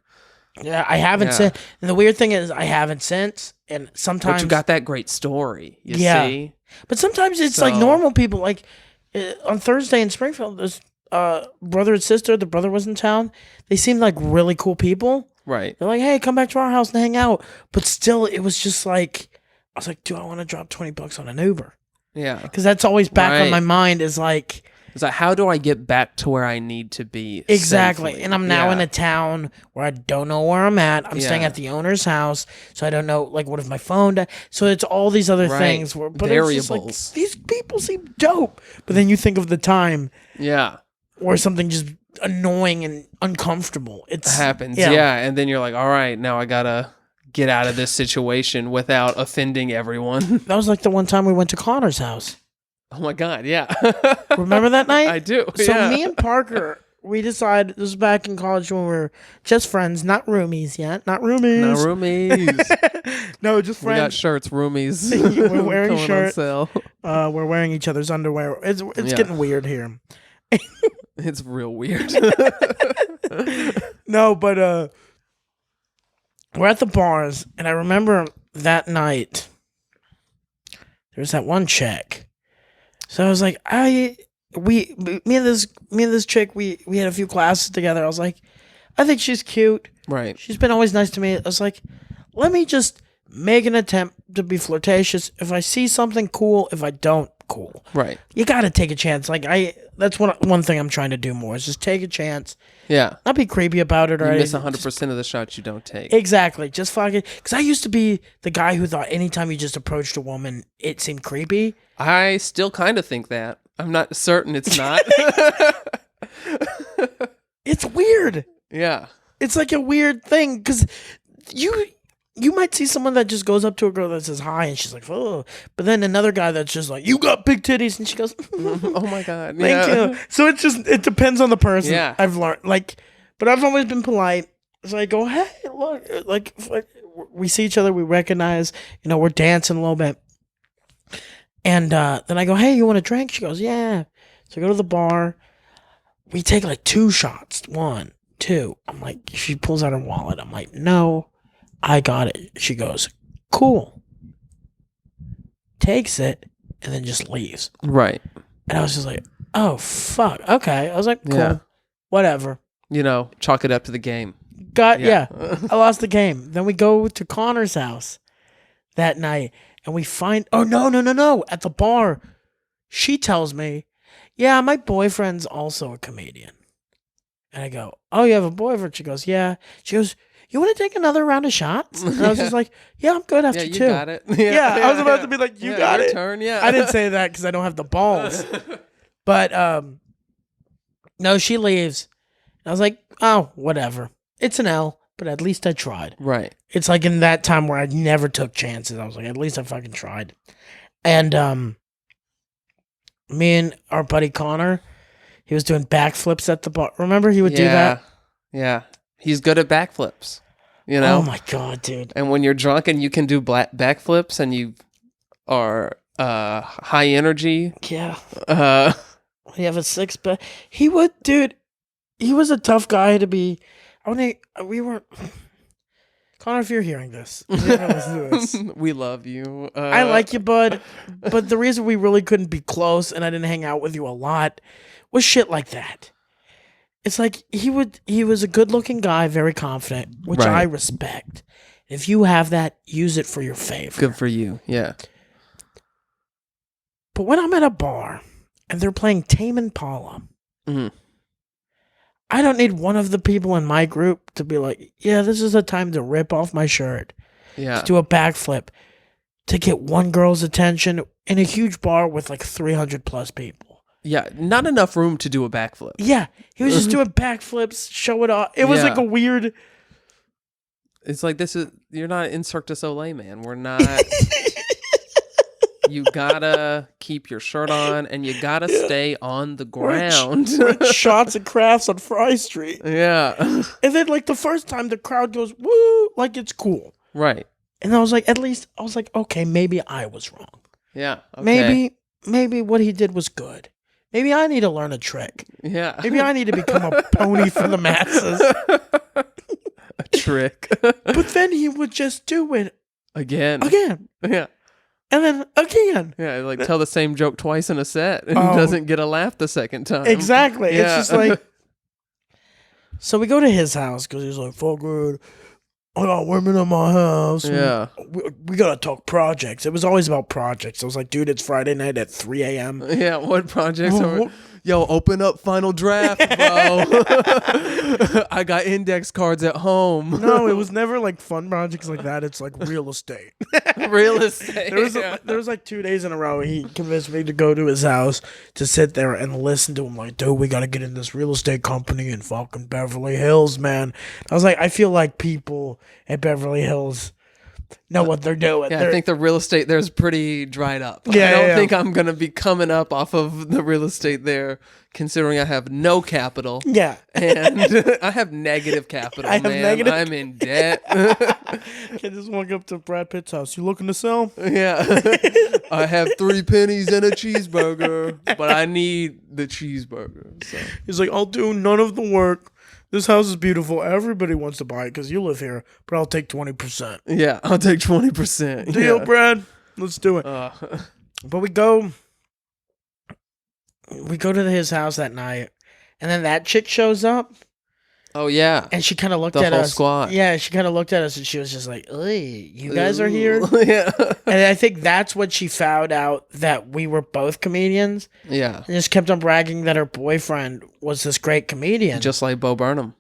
Yeah, I haven't Yeah. since. And the weird thing is, I haven't since. And sometimes. But you got that great story, you Yeah. see? But sometimes it's like So- normal people. Like on Thursday in Springfield, this brother and sister, the brother was in town. They seemed like really cool people. Right. They're like, hey, come back to our house and hang out. But still, it was just like, I was like, do I want to drop $20 on an Uber? Yeah. Because that's always back on Right. my mind is like, It's like, how do I get back to where I need to be? exactly. safely? And I'm now Yeah. in a town where I don't know where I'm at. I'm staying Yeah. at the owner's house. So I don't know, like, what if my phone died? So it's all these other Right. things. But it's just like, Variables. these people seem dope. But then you think of the time Yeah. or something just annoying and uncomfortable. It Happens. Yeah. And then you're like, all right, now I got to get out of this situation without offending everyone. That was like the one time we went to Connor's house. Oh my God. Yeah. Remember that night? I do. So yeah. me and Parker, we decided, this was back in college when we were just friends, not roomies yet. Not roomies. No roomies. No, just We got friends. shirts, roomies. We're wearing going on shirts. sale. We're wearing each other's underwear. It's Yeah. getting weird here. It's real weird. No, but we're at the bars, and I remember that night there was that one chick. So I was like, me and this chick, we had a few classes together. I was like, I think she's cute. Right. She's been always nice to me. I was like, let me just make an attempt to be flirtatious. If I see something cool, if I don't, cool. Right. You got to take a chance. Like that's one thing I'm trying to do more is just take a chance. Yeah. Not be creepy about it or You miss anything. 100% of the shots you don't take. Exactly. Just fucking. Because I used to be the guy who thought anytime you just approached a woman, it seemed creepy. I still kind of think that. I'm not certain it's not. It's weird. Yeah. It's like a weird thing because you might see someone that just goes up to a girl that says hi and she's like, oh, but then another guy that's just like, you got big titties, and she goes, Oh my God. thank yeah. you. So it depends on the person. Yeah. I've learned but I've always been polite. So I go, hey, look, like we see each other, we recognize, we're dancing a little bit. And then I go, hey, you want a drink? She goes, yeah. So I go to the bar. We take like 2 shots. 1, 2. I'm like, she pulls out her wallet. I'm like, no, I got it. She goes, cool. Takes it and then just leaves. Right. And I was just like, oh, fuck. Okay. I was like, cool. Yeah. Whatever. Chalk it up to the game. Yeah. I lost the game. Then we go to Connor's house that night and we find, oh, no. At the bar, she tells me, yeah, my boyfriend's also a comedian. And I go, oh, you have a boyfriend? She goes, yeah. She goes, you want to take another round of shots? And I was just like, yeah, I'm good after Yeah, you 2. got it. Yeah, I was about to be like, you got your it. turn, yeah. I didn't say that because I don't have the balls. But no, she leaves. I was like, oh, whatever. It's an L, but at least I tried. Right. It's like in that time where I never took chances. I was like, at least I fucking tried. And me and our buddy Connor, he was doing backflips at the bar. Remember he would do that? Yeah. He's good at backflips. Oh my God, dude. And when you're drunk and you can do backflips and you are high energy, Yeah. you have a 6-pack. He would, dude. He was a tough guy to be. We weren't. Connor, if you're hearing this, you never listen to this. we love you. I like you, bud. But the reason we really couldn't be close and I didn't hang out with you a lot was shit like that. It's like he was a good looking guy, very confident, which Right. I respect. If you have that, use it for your favor. Good for you. Yeah. But when I'm at a bar and they're playing Tame Impala. Mhm. I don't need one of the people in my group to be like, yeah, this is the time to rip off my shirt, Yeah. to do a backflip, to get one girl's attention in a huge bar with like 300 plus people. Yeah. Not enough room to do a backflip. Yeah, he was just doing backflips, show it off. It was like Yeah. a weird. It's like you're not in Cirque du Soleil, man. We're not. You gotta keep your shirt on, and you gotta stay on the ground. We're at Shots and Crafts on Fry Street. Yeah. And then, like, the first time the crowd goes, woo, like, it's cool. Right. And I was like, okay, maybe I was wrong. Yeah. Okay. Maybe what he did was good. Maybe I need to learn a trick. Yeah. Maybe I need to become a pony for the masses. A trick. But then he would just do it Again. yeah, Yeah. and then again. Yeah. Like tell the same joke twice in a set and Oh. doesn't get a laugh the second time. Exactly. Yeah. It's just like. So we go to his house because he's like, fuck it. I got women in my house. and Yeah. We got to talk projects. It was always about projects. I was like, dude, it's Friday night at 3 a.m. Yeah. What projects are? What- Yo, open up Final Draft, bro. I got index cards at home. No, it was never like fun projects like that. It's like real estate. Real estate. There was like 2 days in a row he convinced me to go to his house to sit there and listen to him like, dude, we got to get in this real estate company in fucking Beverly Hills, man. I was like, I feel like people at Beverly Hills know what they're doing. Yeah, I think the real estate there is pretty dried up. Yeah, I don't yeah. think I'm going to be coming up off of the real estate there, considering I have no capital. Yeah. And I have negative capital, I have man. negative- I'm in debt. I just walk up to Brad Pitt's house. You looking to sell? Yeah. I have 3 pennies and a cheeseburger, but I need the cheeseburger. So He's like, I'll do none of the work. This house is beautiful. Everybody wants to buy it because you live here, but I'll take 20%. yeah, I'll take 20%. Deal, Yeah. Brad. Let's do it. But we go to his house that night, and then that chick shows up, Oh yeah. and she kind of looked The at whole us. squad. Yeah, she kind of looked at us, and she was just like, "Hey, you guys are here." Ooh. Yeah. And I think that's when she found out that we were both comedians, Yeah. and just kept on bragging that her boyfriend was this great comedian. Just like Bo Burnham.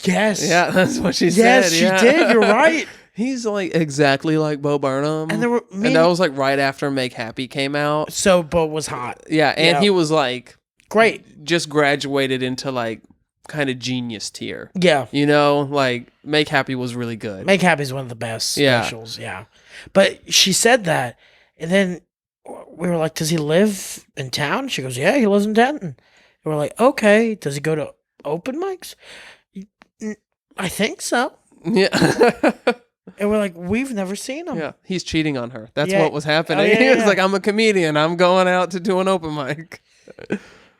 yes, Yeah, that's what she yes, said. she yeah. did. You're right. He's like exactly like Bo Burnham. And there were and that was like right after Make Happy came out. so Bo was hot. Yeah, and Yeah. he was like Great. just graduated into like kind of genius tier. Yeah. You know, like Make Happy was really good. Make Happy's one of the best Yeah. specials, yeah. But she said that, and then we were like, does he live in town? She goes, yeah, he lives in Denton. And we're like, okay, does he go to open mics? I think so. Yeah. And we're like, we've never seen him. Yeah, he's cheating on her. That's Yeah. what was happening. Oh, yeah, He was yeah. like, I'm a comedian. I'm going out to do an open mic.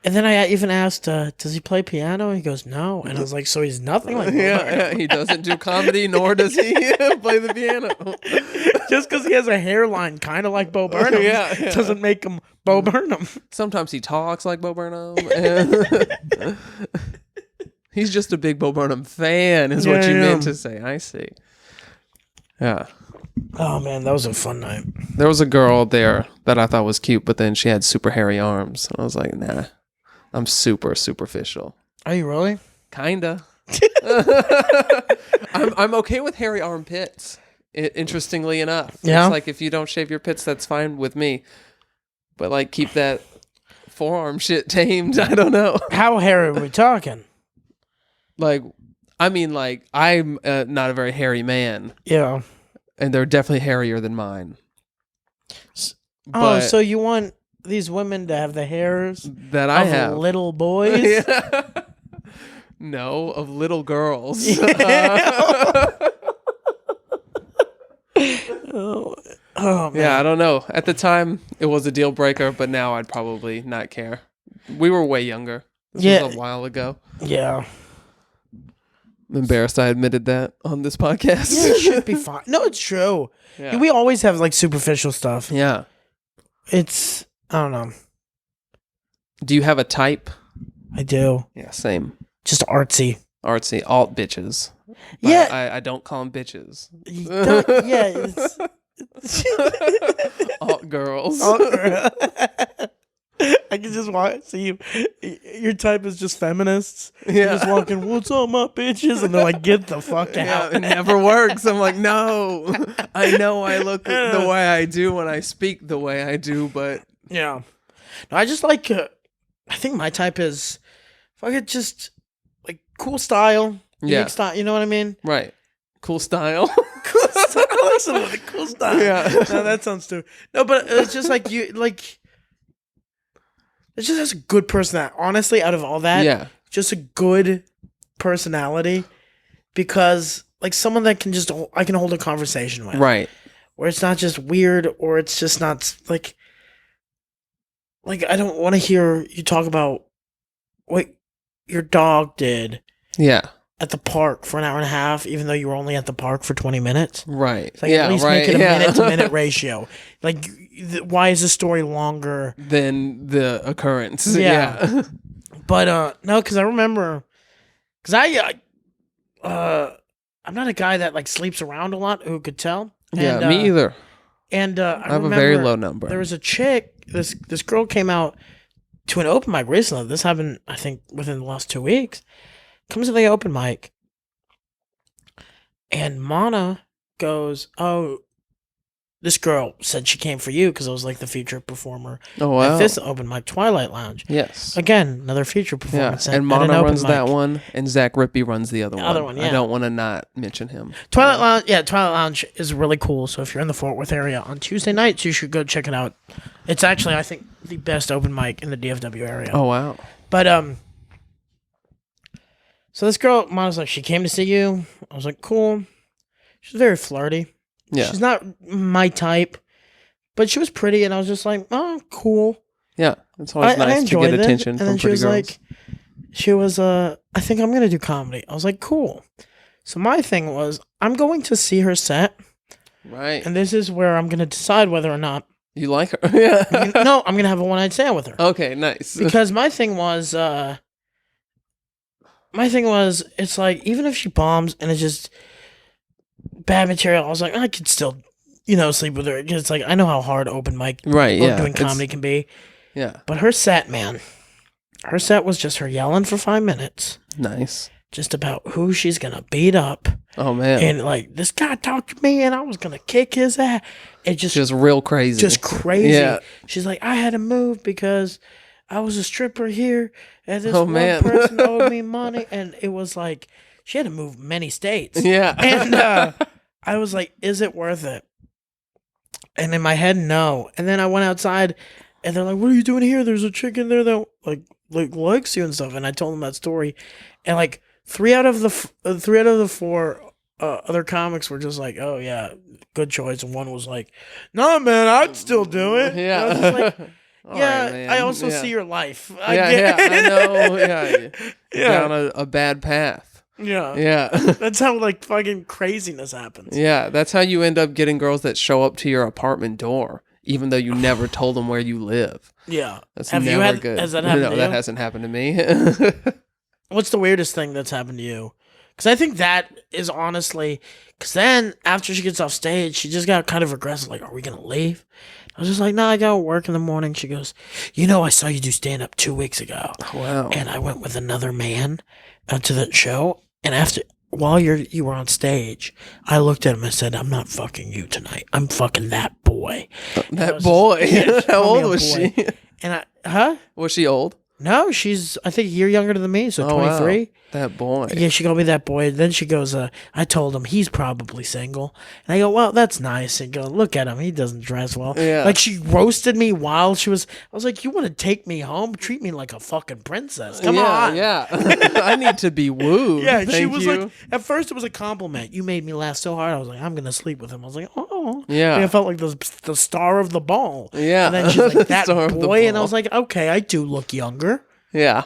And then I even asked, does he play piano? He goes, no. And I was like, so he's nothing like Bo Yeah, Burnham. yeah, he doesn't do comedy, nor does he play the piano. Just because he has a hairline kind of like Bo Burnham Yeah, yeah. doesn't make him Bo Burnham. Sometimes he talks like Bo Burnham. And he's just a big Bo Burnham fan, is what Yeah, you yeah. meant to say. I see. Yeah. Oh, man, that was a fun night. There was a girl there that I thought was cute, but then she had super hairy arms. And I was like, nah, I'm super superficial. Are you really? Kinda. I'm okay with hairy armpits. Interestingly enough, Yeah? It's like if you don't shave your pits, that's fine with me. But like, keep that forearm shit tamed. I don't know. How hairy are we talking? Like, I mean, like I'm not a very hairy man, Yeah. and they're definitely hairier than mine. Oh, so you want these women to have the hairs that I of have little boys? Yeah. No, of little girls. Oh, man. Yeah, I don't know. At the time, it was a deal breaker, but now I'd probably not care. We were way younger. This Yeah. was a while ago. Yeah. I'm embarrassed I admitted that on this podcast. Yeah, it should be fine. No, it's true. Yeah. We always have like superficial stuff. Yeah. It's, I don't know. Do you have a type? I do. Yeah, same. Just artsy. Artsy, alt bitches. But Yeah. I don't call them bitches. You don't- yeah. It's, Alt girls. I I can just see you. Your type is just feminists. Yeah. You're just walking, what's up, my bitches? And they're like, get the fuck Yeah, out. it never works. I'm like, no, I know I look the way I do when I speak the way I do, but Yeah. No, I just like, I think my type is fucking just like cool style. Yeah. Unique style. You know what I mean? right. Cool style. Cool style. I like someone with a cool style. Yeah. No, that sounds stupid. No, but it's just like you, like, it just has a good personality. Honestly, out of all that, Yeah. just a good personality because, like, someone that can just, I can hold a conversation with. Right. Where it's not just weird or it's just not, like I don't want to hear you talk about what your dog did Yeah. at the park for an hour and a half, even though you were only at the park for 20 minutes. Right. It's like, yeah. at least right. make it a yeah. minute-to-minute ratio. Like, why is the story longer? Than the occurrence. Yeah. Yeah. But, no, because I remember, because I'm not a guy that, like, sleeps around a lot, who could tell. Yeah, And, me either. And I have a very low number. There was a chick, this girl came out to an open mic recently. This happened, I think, within the last 2 weeks. Comes to the open mic, and Mana goes, "Oh, this girl said she came for you because I was like the featured performer Oh wow. at this open mic, Twilight Lounge." Yes. Again, another featured Yeah. performance. And at an Mana open runs mic. that one, and Zach Rippey runs the other one. other one, I yeah. don't want to not mention him. Twilight Lounge, yeah, Twilight Lounge is really cool. So if you're in the Fort Worth area on Tuesday nights, you should go check it out. It's actually, I think, the best open mic in the DFW area. Oh wow. But so this girl, Mana's like, she came to see you. I was like, cool. She's very flirty. Yeah. She's not my type, but she was pretty, and I was just like, oh, cool. Yeah. It's always I nice to enjoyed get it. attention And from then she pretty was girls. like, I think I'm gonna do comedy. I was like, cool. So my thing was, I'm going to see her set, right. and this is where I'm gonna decide whether or not. You like her? Yeah. No, I'm gonna have a one-night stand with her. Okay. Nice. Because my thing was, it's like, even if she bombs and it's just bad material, I was like, I could still, sleep with her. It's like, I know how hard open mic Right. or Yeah. doing It's- comedy can be. Yeah. But her set, man, her set was just her yelling for 5 minutes, Nice. just about who she's gonna beat up, Oh man. and like, this guy talked to me and I was gonna kick his ass. It just real crazy. just crazy. Yeah. She's like, I had to move because I was a stripper here, and this Oh, one man. person owed me money, and it was like she had to move many states. Yeah. And I was like, is it worth it? And in my head, no. And then I went outside, and they're like, what are you doing here? There's a chick in there that like likes you and stuff. And I told them that story, and like three out of the four other comics were just like, oh yeah, good choice. And one was like, no man, I'd still do it. And I was just like, All yeah, right, man. I also Yeah. see your life. Yeah, I know. Yeah. Yeah. Down a bad path. Yeah. Yeah. That's how like fucking craziness happens. Yeah, that's how you end up getting girls that show up to your apartment door, even though you never told them where you live. Yeah. That's Have never you had? good. Has that happened No, to that you? hasn't happened to me. What's the weirdest thing that's happened to you? Because I think that is honestly, because then after she gets off stage, she just got kind of aggressive. Like, are we gonna leave? I was just like, nah, I got work in the morning. She goes, I saw you do stand up 2 weeks ago, Wow. and I went with another man to the show, and while you were on stage, I looked at him and said, I'm not fucking you tonight. I'm fucking that boy. And I That was boy. just- yeah, she How called me old a was boy. she? And Was she old? No, she's, I think, a year younger than me, so Oh, wow. 23. That boy. Yeah, she called me that boy. Then she goes, I told him he's probably single. And I go, well, that's nice. And go, look at him. He doesn't dress well. Yeah. Like, she roasted me while I was like, you want to take me home? Treat me like a fucking princess. Come on. Yeah. I need to be wooed. Yeah, she Thank was you. like, at first it was a compliment. You made me laugh so hard. I was like, I'm going to sleep with him. I was like, oh. Yeah. Like, I felt like the star of the ball. Yeah. And then she's like, that Star of the boy. And I ball. was like, okay, I do look younger. Yeah.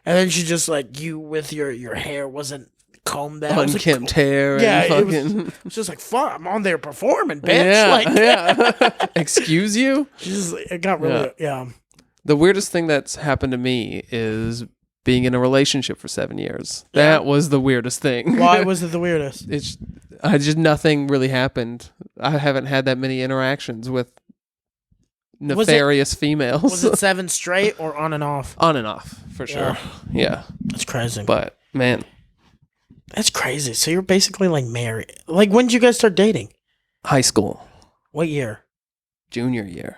And then she just like, you with your hair wasn't combed out. I was like, Unkempt hair. Yeah, And it was- fucking. it's just like, fuck, I'm on there performing, bitch. Yeah. Like, Yeah. Excuse you? it got really, yeah. The weirdest thing that's happened to me is being in a relationship for 7 years. Yeah. That was the weirdest thing. Why was it the weirdest? Nothing really happened. I haven't had that many interactions with nefarious females. Was it 7 straight or on and off? On and off, for sure. Yeah. That's crazy. But, man, That's crazy. So you're basically like married. Like, when did you guys start dating? high school, What year? junior year.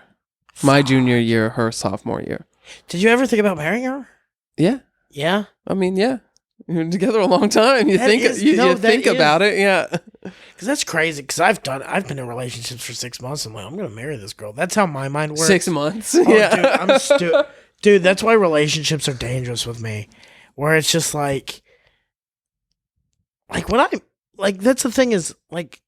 My junior year, her sophomore year. Did you ever think about marrying her? Yeah. Yeah. I mean, yeah. You've been together a long time. You That think is- you no, that think is- about it, yeah. Because that's crazy. Because I've been in relationships for 6 months. I'm like, I'm gonna marry this girl. That's how my mind works. 6 months. Oh, yeah. dude, dude, that's why relationships are dangerous with me. Where it's just like when I like that's the thing is like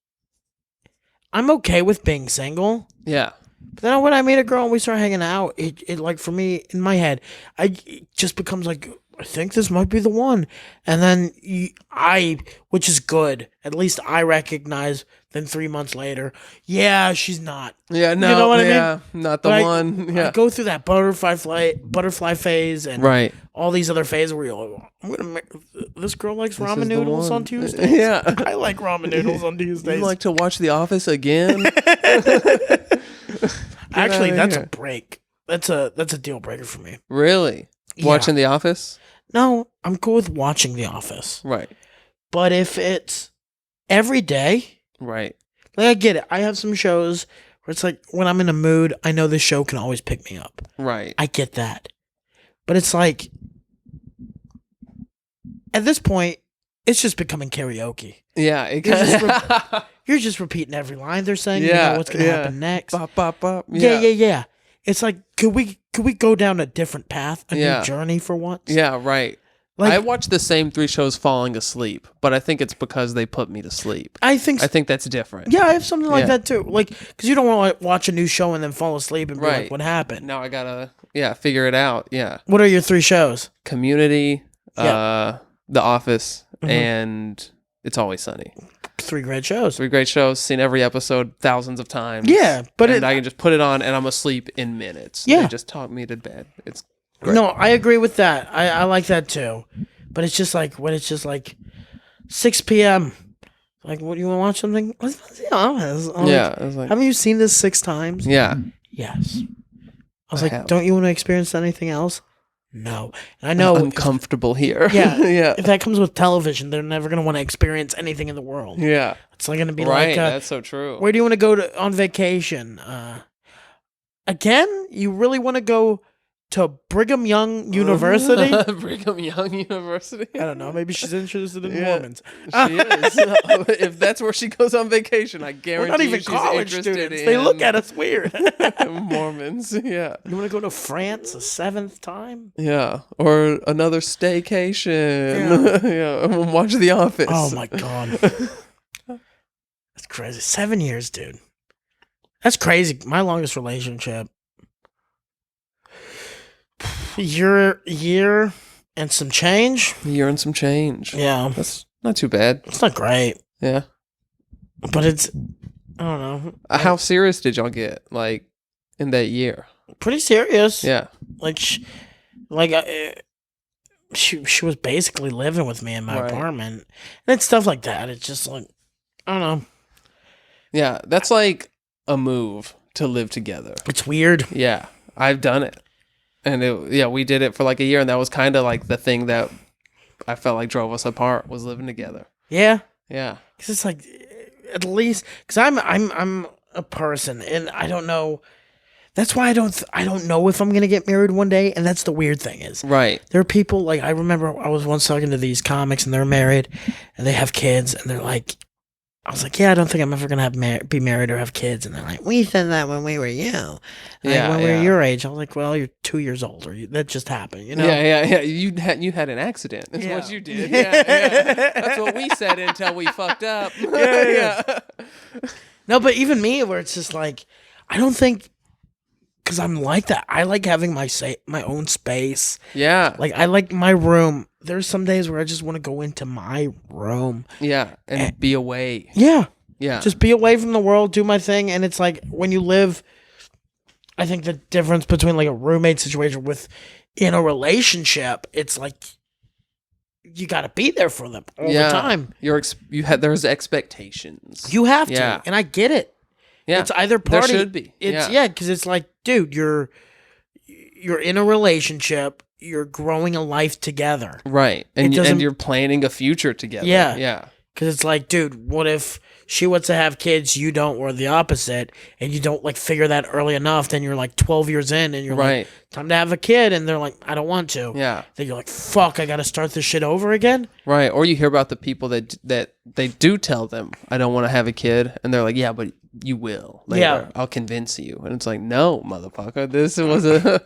I'm okay with being single. Yeah. But then when I meet a girl and we start hanging out, it like for me in my head, it just becomes like I think this might be the one, and then which is good. At least I recognize. Then 3 months later, yeah, she's not. Yeah, no, You know what I mean? yeah, not the But one. I Yeah. go through that butterfly phase and Right. all these other phases where you're like, I'm gonna this girl likes This ramen is the noodles one. on Tuesdays. Yeah. I like ramen noodles on Tuesdays. You like to watch The Office again? Actually, outta that's a here. break. That's a deal breaker for me. Really? Yeah. Watching The Office? No, I'm cool with watching The Office. Right. But if it's every day, Right. like I get it. I have some shows where it's like when I'm in a mood, I know this show can always pick me up. Right. I get that. But it's like at this point, it's just becoming karaoke. Yeah. It You're just kind You're just repeating every line they're saying. You Yeah, know what's gonna yeah. happen next. Bop, bop, bop. Yeah. It's like could we go down a different path, a Yeah. new journey for once? Yeah, right. Like I watch the same 3 shows falling asleep, but I think it's because they put me to sleep. I think I think that's different. yeah, I have something like Yeah. that too. Like because you don't want to watch a new show and then fall asleep and be Right. like, what happened? Now I gotta, figure it out. Yeah. What are your 3 shows? Community, Yeah. The Office, Mhm. and It's Always Sunny. 3 great shows. 3 great shows, seen every episode thousands of times. Yeah, but and I can just put it on and I'm asleep in minutes. Yeah. They just talk me to bed. It's great. No, I agree with that. I like that too. But it's just like when it's just like 6 p.m. Like, what do you want to watch something? Let's watch The Office. I'm Yeah. like, I was like, haven't you seen this 6 times? yeah. Yes. I was I like, have. don't you want to experience anything else? No. And I know I'm comfortable here. Yeah. yeah. if that comes with television, they're never going to want to experience anything in the world. Yeah. It's like going to be Right. like, That's so true. where do you want to go on vacation? Again, you really want to go to Brigham Young University? Brigham Young University. I don't know. Maybe she's interested in Yeah. Mormons. She is. If that's where she goes on vacation, I We're guarantee not even she's college interested students. in They look at us weird. Mormons. Yeah. You want to go to France a 7th time? Yeah. Or another staycation. Yeah. And we'll watch The Office. Oh my god, that's crazy. 7 years, dude. That's crazy. My longest relationship. Year and some change. Year and some change. Yeah, That's not too bad. it's not great, Yeah. but it's I don't know. How serious did y'all get, like, in that year? Pretty serious. Yeah. Like, she was basically living with me in my Right. apartment, and it's stuff like that. It's just like I don't know. Yeah. That's like a move to live together. It's weird. Yeah. I've done it. And we did it for like a year, and that was kind of like the thing that I felt like drove us apart was living together. Yeah, Yeah. because it's like at least because I'm a person, and I don't know. That's why I don't know if I'm gonna get married one day, and that's the weird thing is Right. there are people like I remember I was once talking to these comics, and they're married, and they have kids, and they're like. I was like, yeah, I don't think I'm ever gonna be married or have kids, and they're like, we said that when we were you, Yeah, when we yeah. were your age. I was like, well, you're 2 years older. That just happened, you know. Yeah. You had an accident. That's Yeah. what you did. Yeah. That's what we said until we fucked up. Yeah. No, but even me, where it's just like, I don't think, because I'm like that. I like having my own space. Yeah. Like I like my room. There's some days where I just want to go into my room. Yeah. And be away. Yeah. Yeah. Just be away from the world, do my thing. And it's like when you live, I think the difference between like a roommate situation with in a relationship, it's like you got to be there for them all the time. there's expectations. You have to. Yeah. And I get it. Yeah. It's either There party. should be. It's because it's like, dude, you're in a relationship. You're growing a life together. Right. And, It doesn't- and you're planning a future together. Yeah. Yeah. Because it's like, dude, what if she wants to have kids, you don't, or the opposite, and you don't like figure that early enough? Then you're like 12 years in, and you're Right. like, time to have a kid, and they're like, I don't want to. Yeah. Then you're like, fuck, I got to start this shit over again. Right. Or you hear about the people that they do tell them, I don't want to have a kid. And they're like, yeah, but you will later. Yeah. I'll convince you. And it's like, no, motherfucker. This was a...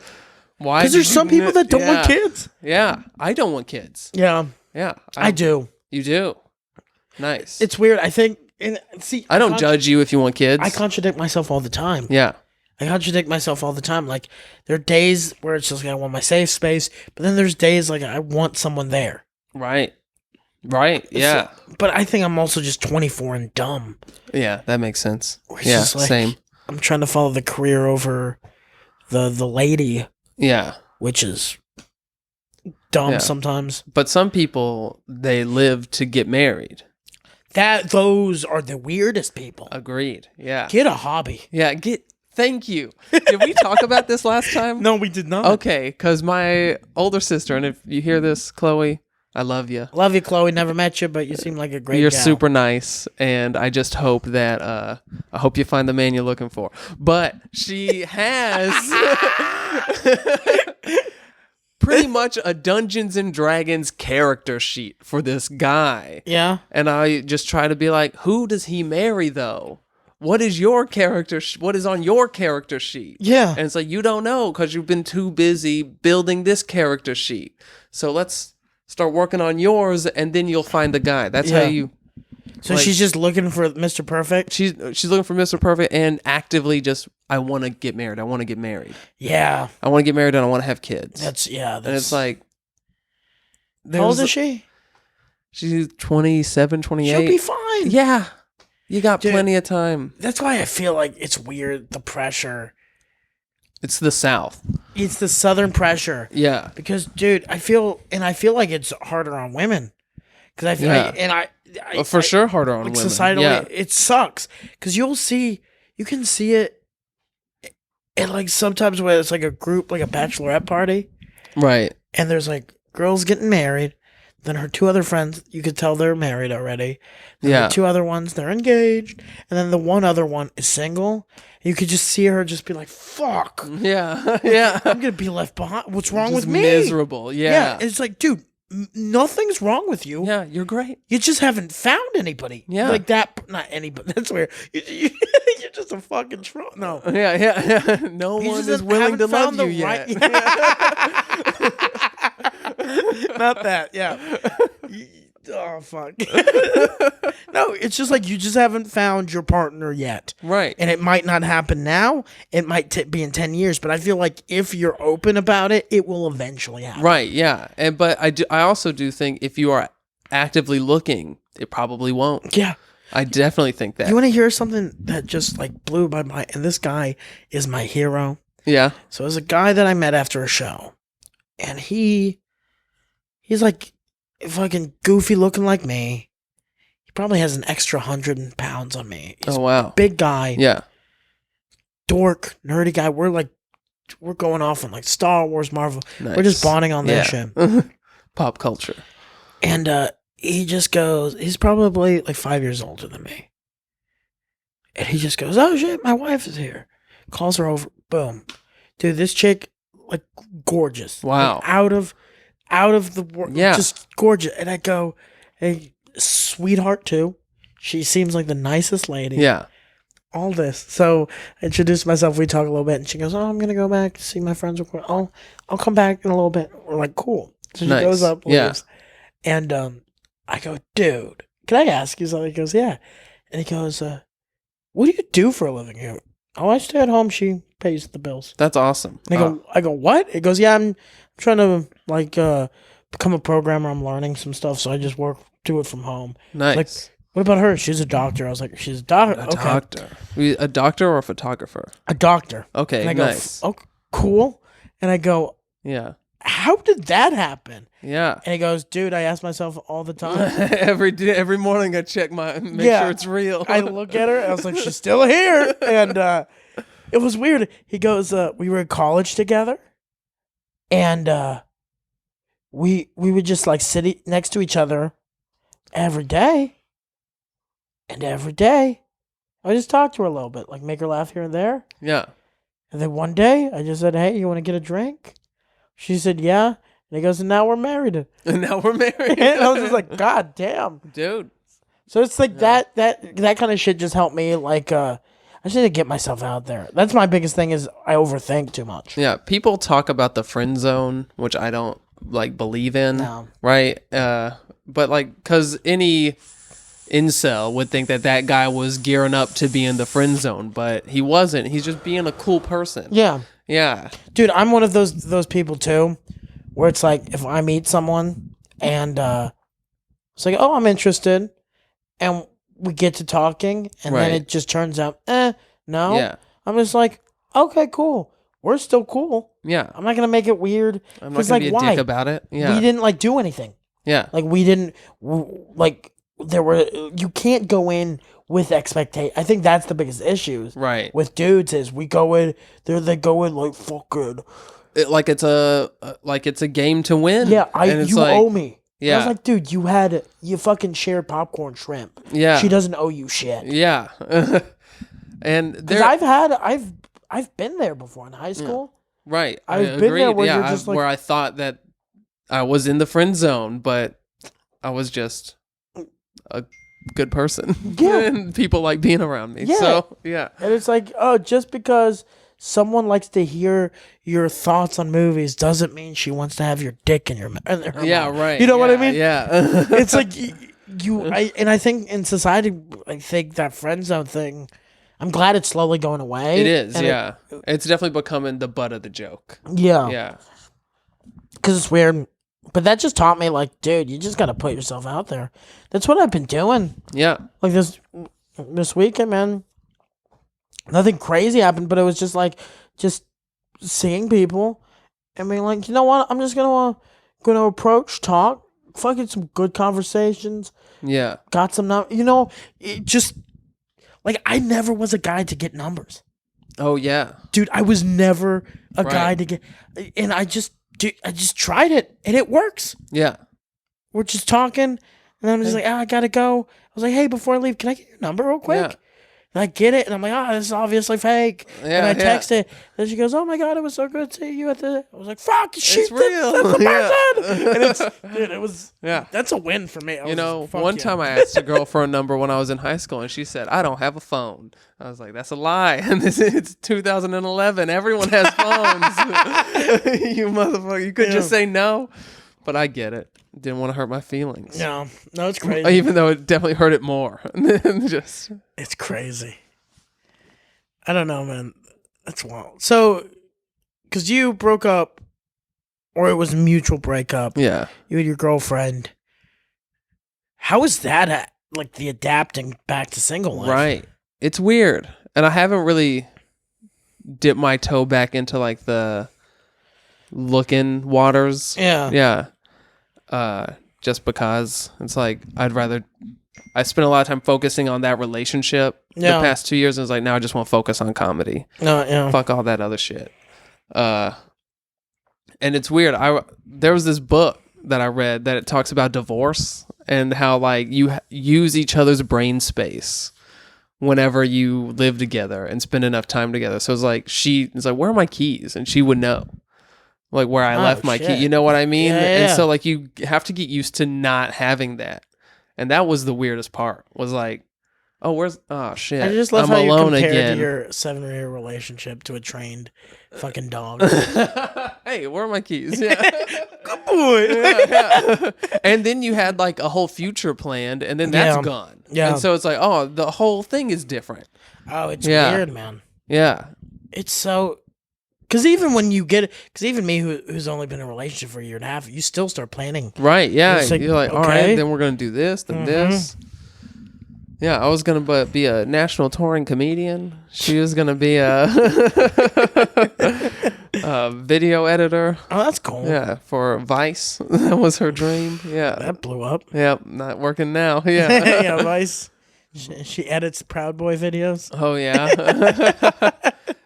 Why? Because there's some people that don't want kids. Yeah. I don't want kids. Yeah, Yeah. I do. You do. Nice. It's weird. I think. And see, I don't judge you if you want kids. I contradict myself all the time. Yeah. I contradict myself all the time. Like there are days where it's just like I want my safe space, but then there's days like I want someone there. Right. Right. Yeah. But I think I'm also just 24 and dumb. Yeah. That makes sense. It's Yeah. just like, Same. I'm trying to follow the career over the lady, Yeah. which is dumb Yeah. sometimes. But some people, they live to get married. Those are the weirdest people. Agreed. Yeah. Get a hobby. Yeah. Thank you. Did we talk about this last time? No, we did not. Okay. Because my older sister, and if you hear this, Chloe, I love you. Love you, Chloe. Never met you, but you seem like a great You're gal. super nice, and I just hope that I hope you find the man you're looking for. But she has pretty much a Dungeons and Dragons character sheet for this guy. Yeah. And I just try to be like, who does he marry though? What is your character? What is on your character sheet? Yeah. And it's like, you don't know because you've been too busy building this character sheet. So let's start working on yours, and then you'll find the guy. That's how Yeah. you. So like- she's just looking for Mr. Perfect? She's looking for Mr. Perfect and actively just, I want to get married. I want to get married. Yeah. I want to get married and I want to have kids. That's and it's like, how old there's- is she? She's 27, 28. She'll be fine. Yeah. You got Dude. plenty of time. That's why I feel like it's weird, the pressure. It's the South. It's the Southern pressure. Yeah. Because, dude, I feel like it's harder on women. Because I feel Yeah. For sure harder on like women. societally, Yeah. it sucks. Because you can see it, and like sometimes when it's like a group, like a bachelorette party, Right. and there's like girls getting married. Then her two other friends, you could tell they're married already. Then Yeah. the two other ones, they're engaged. And then the one other one is single. You could just see her just be like, fuck. Yeah. Yeah. I'm going to be left behind. What's wrong Just with me? miserable. Yeah. And it's like, dude, nothing's wrong with you. Yeah. You're great. You just haven't found anybody. Yeah. Like that. Not anybody. That's weird. You're just a fucking troll. No. Yeah. Yeah. No You one just is willing to haven't love found the you right- yet. Not that. Yeah. Oh, fuck. No, it's just like you just haven't found your partner yet. Right. And it might not happen now. It might be in 10 years. But I feel like if you're open about it, it will eventually happen. Right, yeah. But I also do think if you are actively looking, it probably won't. Yeah. I definitely think that. You want to hear something that just like blew my mind? And this guy is my hero. Yeah. So there's a guy that I met after a show. And he's like fucking goofy looking like me. He probably has an extra 100 pounds on me. He's Oh wow. a big guy. Yeah. Dork, nerdy guy. We're going off on like Star Wars, Marvel. Nice. We're just bonding on that shit. Pop culture. And he just goes, he's probably like 5 years older than me. And he just goes, oh shit, my wife is here. Calls her over. Boom. Dude, this chick, like gorgeous. Wow. Like, out of the world. Yeah. Just gorgeous. And I go, hey, sweetheart too. She seems like the nicest lady. Yeah. All this. So I introduced myself. We talk a little bit. And she goes, oh, I'm going to go back to see my friends. I'll come back in a little bit. We're like, cool. So she Nice. goes up, Yeah. leaves. And I go, dude, can I ask you something? He goes, yeah. And he goes, what do you do for a living? He goes, oh, I stay at home. She pays the bills. That's awesome. And I go, what? He goes, yeah, I'm trying to like become a programmer. I'm learning some stuff, so I just do it from home. Nice. Like, what about her? She's a doctor. I was like, she's a doctor. A Okay. doctor. A doctor or a photographer? A doctor. Okay, And I go, nice. oh, cool. And I go, Yeah. how did that happen? Yeah. And he goes, dude, I ask myself all the time. every morning I check make Yeah. sure it's real. I look at her, I was like, she's still here. And it was weird. He goes, we were in college together. And we would just like sit next to each other every day. And every day, I just talked to her a little bit, like make her laugh here and there. Yeah. And then one day, I just said, hey, you want to get a drink? She said, yeah. And he goes, and now we're married. And now we're married. And I was just like, God damn. Dude. So it's like that kind of shit just helped me. Like, I just need to get myself out there. That's my biggest thing is I overthink too much. Yeah. People talk about the friend zone, which I don't like believe in. No. Right. But like, because any incel would think that guy was gearing up to be in the friend zone, but he wasn't. He's just being a cool person. Yeah. Yeah. Dude, I'm one of those people too, where it's like if I meet someone and it's like, oh, I'm interested, and we get to talking, and then Right. it just turns out, no. Yeah. I'm just like, okay, cool. We're still cool. Yeah. I'm not gonna make it weird. I'm not 'Cause, gonna like, be a why? dick about it. Yeah. We didn't like do anything. Yeah. Like we didn't like there were. You can't go in with expectation. I think that's the biggest issues Right. with dudes is we go in. They go in like fucking. Like it's a game to win. Yeah, And it's you like, owe me. Yeah. I was like, dude, you fucking shared popcorn shrimp. Yeah. She doesn't owe you shit. Yeah. And Because there, I've been there before in high school. right. I've been there where you're just like- where I thought that I was in the friend zone, but I was just a good person. Yeah. And people like being around me. Yeah. So yeah. And it's like, oh, just because someone likes to hear your thoughts on movies doesn't mean she wants to have your dick in her Yeah, mouth. right. You know what I Yeah, mean? Yeah. It's like I think in society, I think that friend zone thing, I'm glad it's slowly going away. it is, And yeah. It's definitely becoming the butt of the joke. Yeah. Yeah. Because it's weird. But that just taught me, like, dude, you just got to put yourself out there. That's what I've been doing. Yeah. Like this weekend, man, nothing crazy happened, but it was just like, just seeing people and being like, you know what? I'm just going to approach, talk, fucking some good conversations. Yeah. Got some, it just, like, I never was a guy to get numbers. Oh yeah. Dude, I was never a Right. guy to get, and I just tried it, and it works. Yeah. We're just talking, and then I'm just like, I gotta go. I was like, hey, before I leave, can I get your number real quick? Yeah. And I get it, and I'm like, this is obviously fake. Yeah, and I yeah. text it, and she goes, oh my God, it was so good seeing you at the. I was like, fuck, shit, It's real. that's the Yeah. person. And it's, dude, it was, Yeah. that's a win for me. I You was know, just, fuck one yeah. time I asked a girl for a number when I was in high school, and she said, "I don't have a phone." I was like, "That's a lie." And it's 2011. Everyone has phones. You motherfucker! You could Yeah. just say no. But I get it. Didn't want to hurt my feelings. No, it's crazy. Even though it definitely hurt it more. Just It's crazy. I don't know, man. That's wild. So, because you broke up, or it was a mutual breakup, yeah. you and your girlfriend. How is that like the adapting back to single life? Right. It's weird. And I haven't really dipped my toe back into like the looking waters. Yeah. Yeah. Just because it's like I spent a lot of time focusing on that relationship Yeah. the past 2 years, and it's like now I just want to focus on comedy. No, yeah. Fuck all that other shit. And it's weird. There was this book that I read that it talks about divorce and how like you use each other's brain space whenever you live together and spend enough time together. So it's like it's like, where are my keys? And she would know like where I left my key. shit. You know what I mean? Yeah, And yeah. so like you have to get used to not having that. And that was the weirdest part. Was like, oh shit. I just love I'm how you alone compared again. your 7-year relationship to a trained fucking dog. Hey, where are my keys? Yeah. Good boy. Yeah. And then you had like a whole future planned, and then that's Yeah. gone. Yeah. And so it's like, oh, the whole thing is different. Oh, it's Yeah. weird, man. Yeah. It's so. Because even when you get, because even me who's only been in a relationship for a year and a half, you still start planning. Right. Yeah. It's like, You're like, all okay. right, then we're gonna do this, then this. Yeah, I was gonna be a national touring comedian. She was gonna be a video editor. Oh, that's cool. Yeah, for Vice. That was her dream. Yeah. That blew up. Yep, not working now. Yeah. Yeah, Vice. She edits Proud Boy videos. Oh, yeah.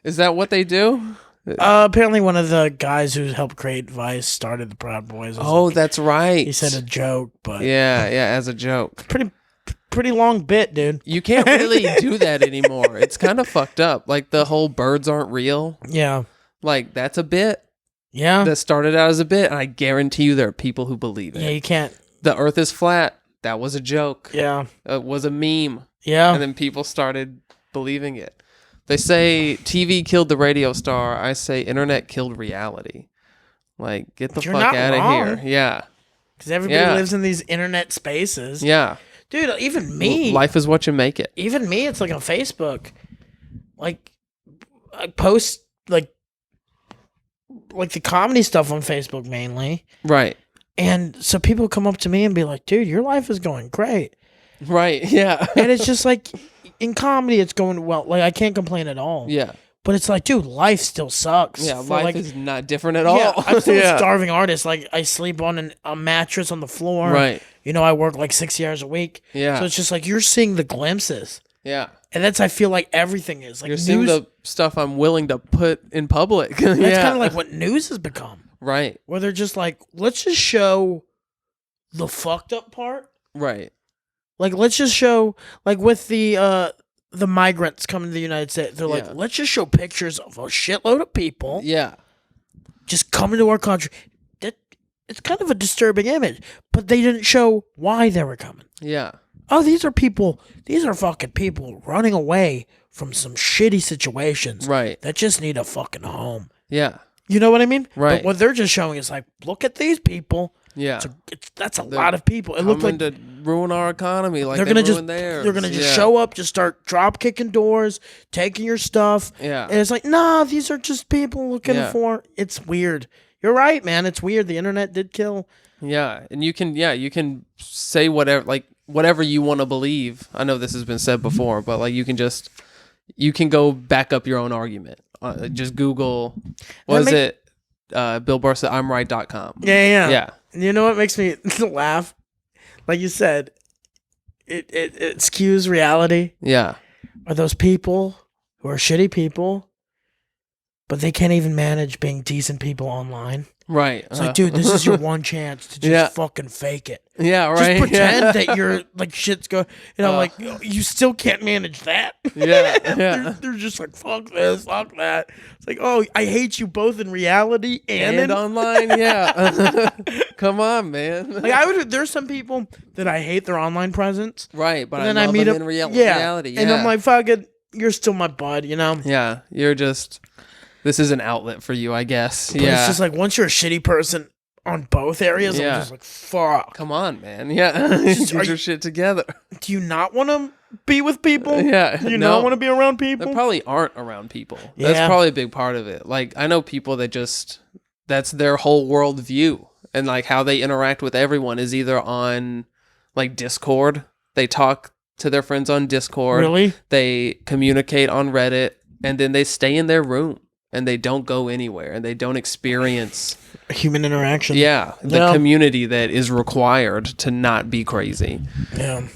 Is that what they do? Apparently, one of the guys who helped create Vice started the Proud Boys. Oh, that's right. He said a joke, but Yeah, as a joke. pretty long bit, dude. You can't really do that anymore. It's kind of fucked up. Like the whole birds aren't real. Yeah, Like that's a bit yeah, that started out as a bit, and I guarantee you there are people who believe it. yeah. You can't. The Earth is flat. That was a joke. Yeah, It was a meme, yeah. and then people started believing it. They say TV killed the radio star. I say internet killed reality. Like, get the You're fuck not out of wrong. here. Yeah. Because everybody Yeah. lives in these internet spaces. Yeah. Dude, even me. Life is what you make it. Even me, it's like on Facebook. Like, I post like the comedy stuff on Facebook mainly. Right. And so people come up to me and be like, dude, your life is going great. Right. Yeah. And it's just like, in comedy, it's going well. Like, I can't complain at all. Yeah. But it's like, dude, life still sucks. Yeah. For, Life like, is not different at all. yeah, I'm still Yeah. a starving artist. Like, I sleep on a mattress on the floor. Right. You know, I work like 60 hours a week. Yeah. So it's just like, you're seeing the glimpses. Yeah. And that's, I feel like everything is. Like, You're seeing the stuff I'm willing to put in public. That's Yeah. kind of like what news has become. Right. Where they're just like, let's just show the fucked up part. Right. Like, let's just show, like, with the migrants coming to the United States, they're Yeah. like, let's just show pictures of a shitload of people Yeah. just coming to our country. That it's kind of a disturbing image, but they didn't show why they were coming. Yeah. Oh, these are fucking people running away from some shitty situations Right. that just need a fucking home. Yeah. You know what I mean? Right. But what they're just showing is like, look at these people. Yeah. That's a They're lot of people. It looked like to ruin our economy. Like they're they gonna just ruined theirs. they're gonna just Yeah. show up, just start drop kicking doors, taking your stuff. Yeah. And it's like, nah, these are just people looking Yeah. for. It's weird. You're right, man. It's weird. The internet did kill. Yeah, and you can say whatever you want to believe. I know this has been said before, but like you can go back up your own argument. Just Google, what is it? Bill Burr said, I'mRight.com. Yeah. Yeah. You know what makes me laugh? Like you said, it skews reality. Yeah. Are those people who are shitty people, but they can't even manage being decent people online? Right. It's like, dude, this is your one chance to just Yeah. fucking fake it. Yeah, right. Just pretend yeah. that you're like shit's going. And I'm like, you still can't manage that. Yeah, yeah. they're just like, fuck this, fuck that. It's like, oh, I hate you both in reality and in online. Yeah. Come on, man. like there's some people that I hate their online presence. Right, but And I then love meet them up in reality. Yeah. And I'm like, fuck it, you're still my bud, you know. yeah, you're just. This is an outlet for you, I guess. But yeah. it's just like once you're a shitty person on both areas, Yeah. I'm just like, fuck. Come on, man. Yeah. Just- Get are your you- shit together. Do you not want to be with people? Yeah. Do you no. not want to be around people? They probably aren't around people. That's Yeah. probably a big part of it. Like, I know people that just, that's their whole world view. And, like, how they interact with everyone is either on, like, Discord. They talk to their friends on Discord. Really? They communicate on Reddit. And then they stay in their room. And they don't go anywhere. And they don't experience, Human interaction. the Yeah. community that is required to not be crazy. Yeah.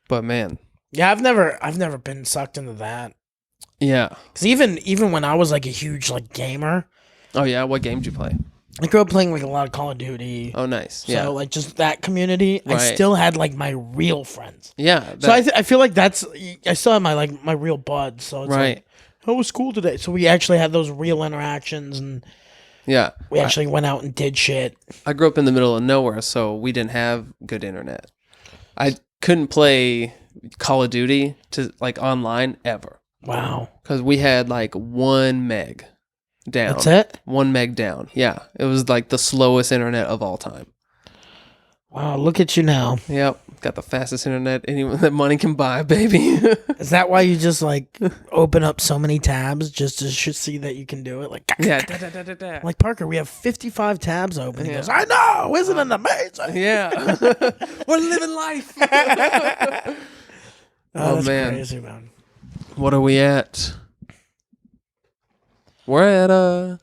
But, man. Yeah, I've never been sucked into that. Yeah. Cause even when I was like a huge like gamer, Oh, yeah? What game did you play? I grew up playing like a lot of Call of Duty. Oh, nice. So Yeah. like just that community, I Right. still had like my real friends. Yeah. So I feel like I still have my real buds. So it's Right. like, how was school today? So we actually had those real interactions, and Yeah. we actually went out and did shit. I grew up in the middle of nowhere, so we didn't have good internet. I couldn't play Call of Duty to like online ever Wow, because we had like 1 meg down. that's it. 1 meg down. Yeah, it was like the slowest internet of all time. Wow, look at you now. Yep, got the fastest internet anyone that money can buy, baby. Is that why you just like open up so many tabs just to see that you can do it? Like, yeah, like Parker, we have 55 tabs open. He Yeah. goes, I know, isn't it amazing? yeah. We're living life. Oh, that's man. crazy, man. What are we at? We're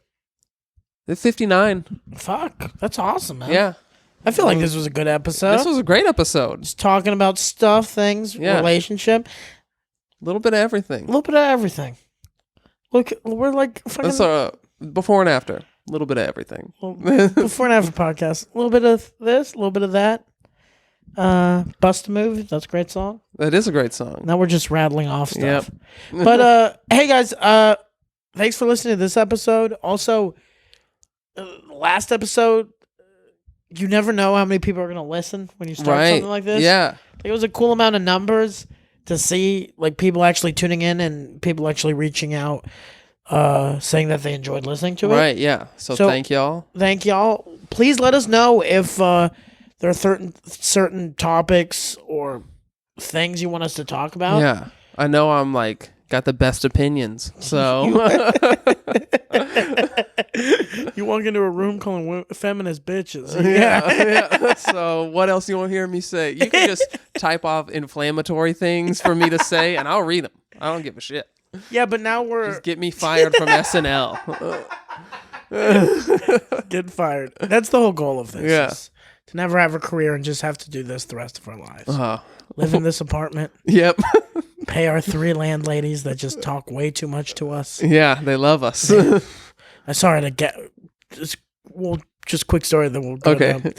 at 59. Fuck, that's awesome, man. Yeah. I feel like this was a good episode. This was a great episode. Just talking about stuff, things, Yeah. relationship, A little bit of a everything. little bit of everything. Look, we're like fucking That's before and after. A little bit of everything. before and after podcast. A little bit of this, a little bit of that. Bust a Move, that's a great song. That is a great song. Now we're just rattling off stuff. Yep. But hey guys, thanks for listening to this episode. Also, last episode, you never know how many people are gonna listen when you start something like this. Yeah. It was a cool amount of numbers to see, like, people actually tuning in and people actually reaching out, saying that they enjoyed listening to it. Right, yeah. So thank y'all. Thank y'all. Please let us know if there are certain topics or things you want us to talk about. Yeah. I know I'm like got the best opinions. So You walk into a room calling feminist bitches. yeah. So what else you want to hear me say? You can just type off inflammatory things for me to say and I'll read them. I don't give a shit. Yeah, but now we're Just get me fired from SNL. getting fired. That's the whole goal of this. Yeah. is to never have a career and just have to do this the rest of our lives. Live in this apartment, Yep. pay our 3 landladies that just talk way too much to us. Yeah, they love us. I'm sorry to get just quick story that we'll go Okay. down.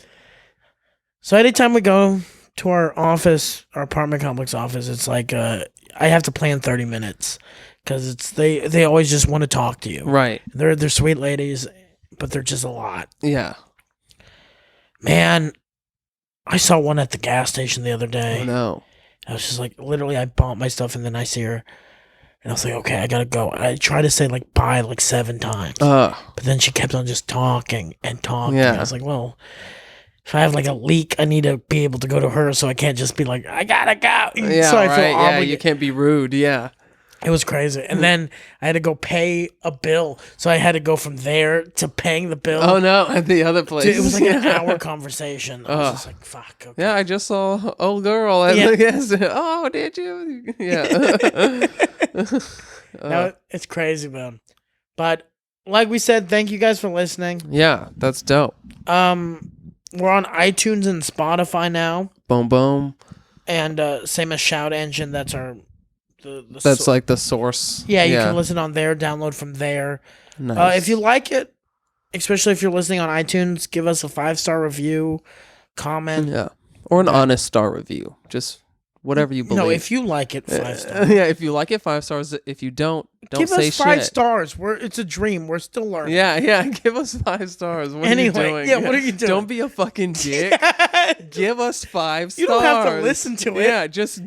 So anytime we go to our office, our apartment complex office, it's like I have to plan 30 minutes because it's they always just want to talk to you. Right. They're sweet ladies, but they're just a lot. Yeah. Man, I saw one at the gas station the other day. Oh no. I was just like, literally, I bought my stuff and then I see her. And I was like, okay, I gotta go. I tried to say like bye like 7 times. But then she kept on just talking and talking. Yeah. I was like, well, if I have like a leak, I need to be able to go to her, so I can't just be like, I gotta go. Yeah, so I right. feel Yeah, obligated. you can't be rude. Yeah. It was crazy. And then I had to go pay a bill. So I had to go from there to paying the bill. Oh no, at the other place. Dude, it was like an hour conversation. I was just like, fuck. Okay. Yeah, I just saw old girl at the gas. Oh, did you? Yeah. No, it's crazy, man. But like we said, thank you guys for listening. Yeah, that's dope. We're on iTunes and Spotify now. Boom, boom. And same as Shout Engine, that's our That's like the source. Yeah, you can listen on there, download from there. Nice. If you like it, especially if you're listening on iTunes, give us a 5-star review, comment. Yeah. Or an honest star review. Just whatever you believe. No, if you like it, 5 stars. Yeah, if you like it, 5 stars. If you don't give say us 5 shit. stars. It's a dream. We're still learning. Yeah, give us 5 stars. What Anyway, are you doing? yeah, what are you doing? Don't be a fucking dick. Give us 5 stars. You don't have to listen to it. Yeah, just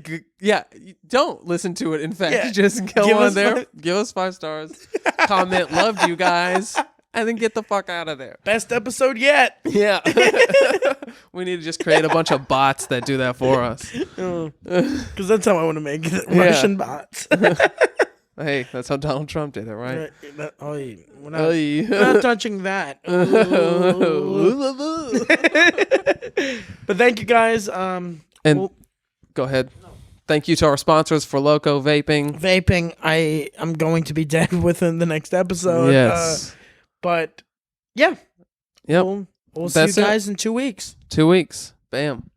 don't listen to it. In fact, Yeah. just go Give on us there, 5 give us 5 stars, comment, loved you guys, and then get the fuck out of there. Best episode yet. Yeah, we need to just create a bunch of bots that do that for us. Because that's how I want to make it. Russian bots. Hey, that's how Donald Trump did it, right? We're not touching that. But thank you guys. And go ahead. Thank you to our sponsors for Loco Vaping. Vaping, I'm going to be dead within the next episode. Yes. But yeah. Yep. We'll see you That's it. guys in 2 weeks. 2 weeks. Bam.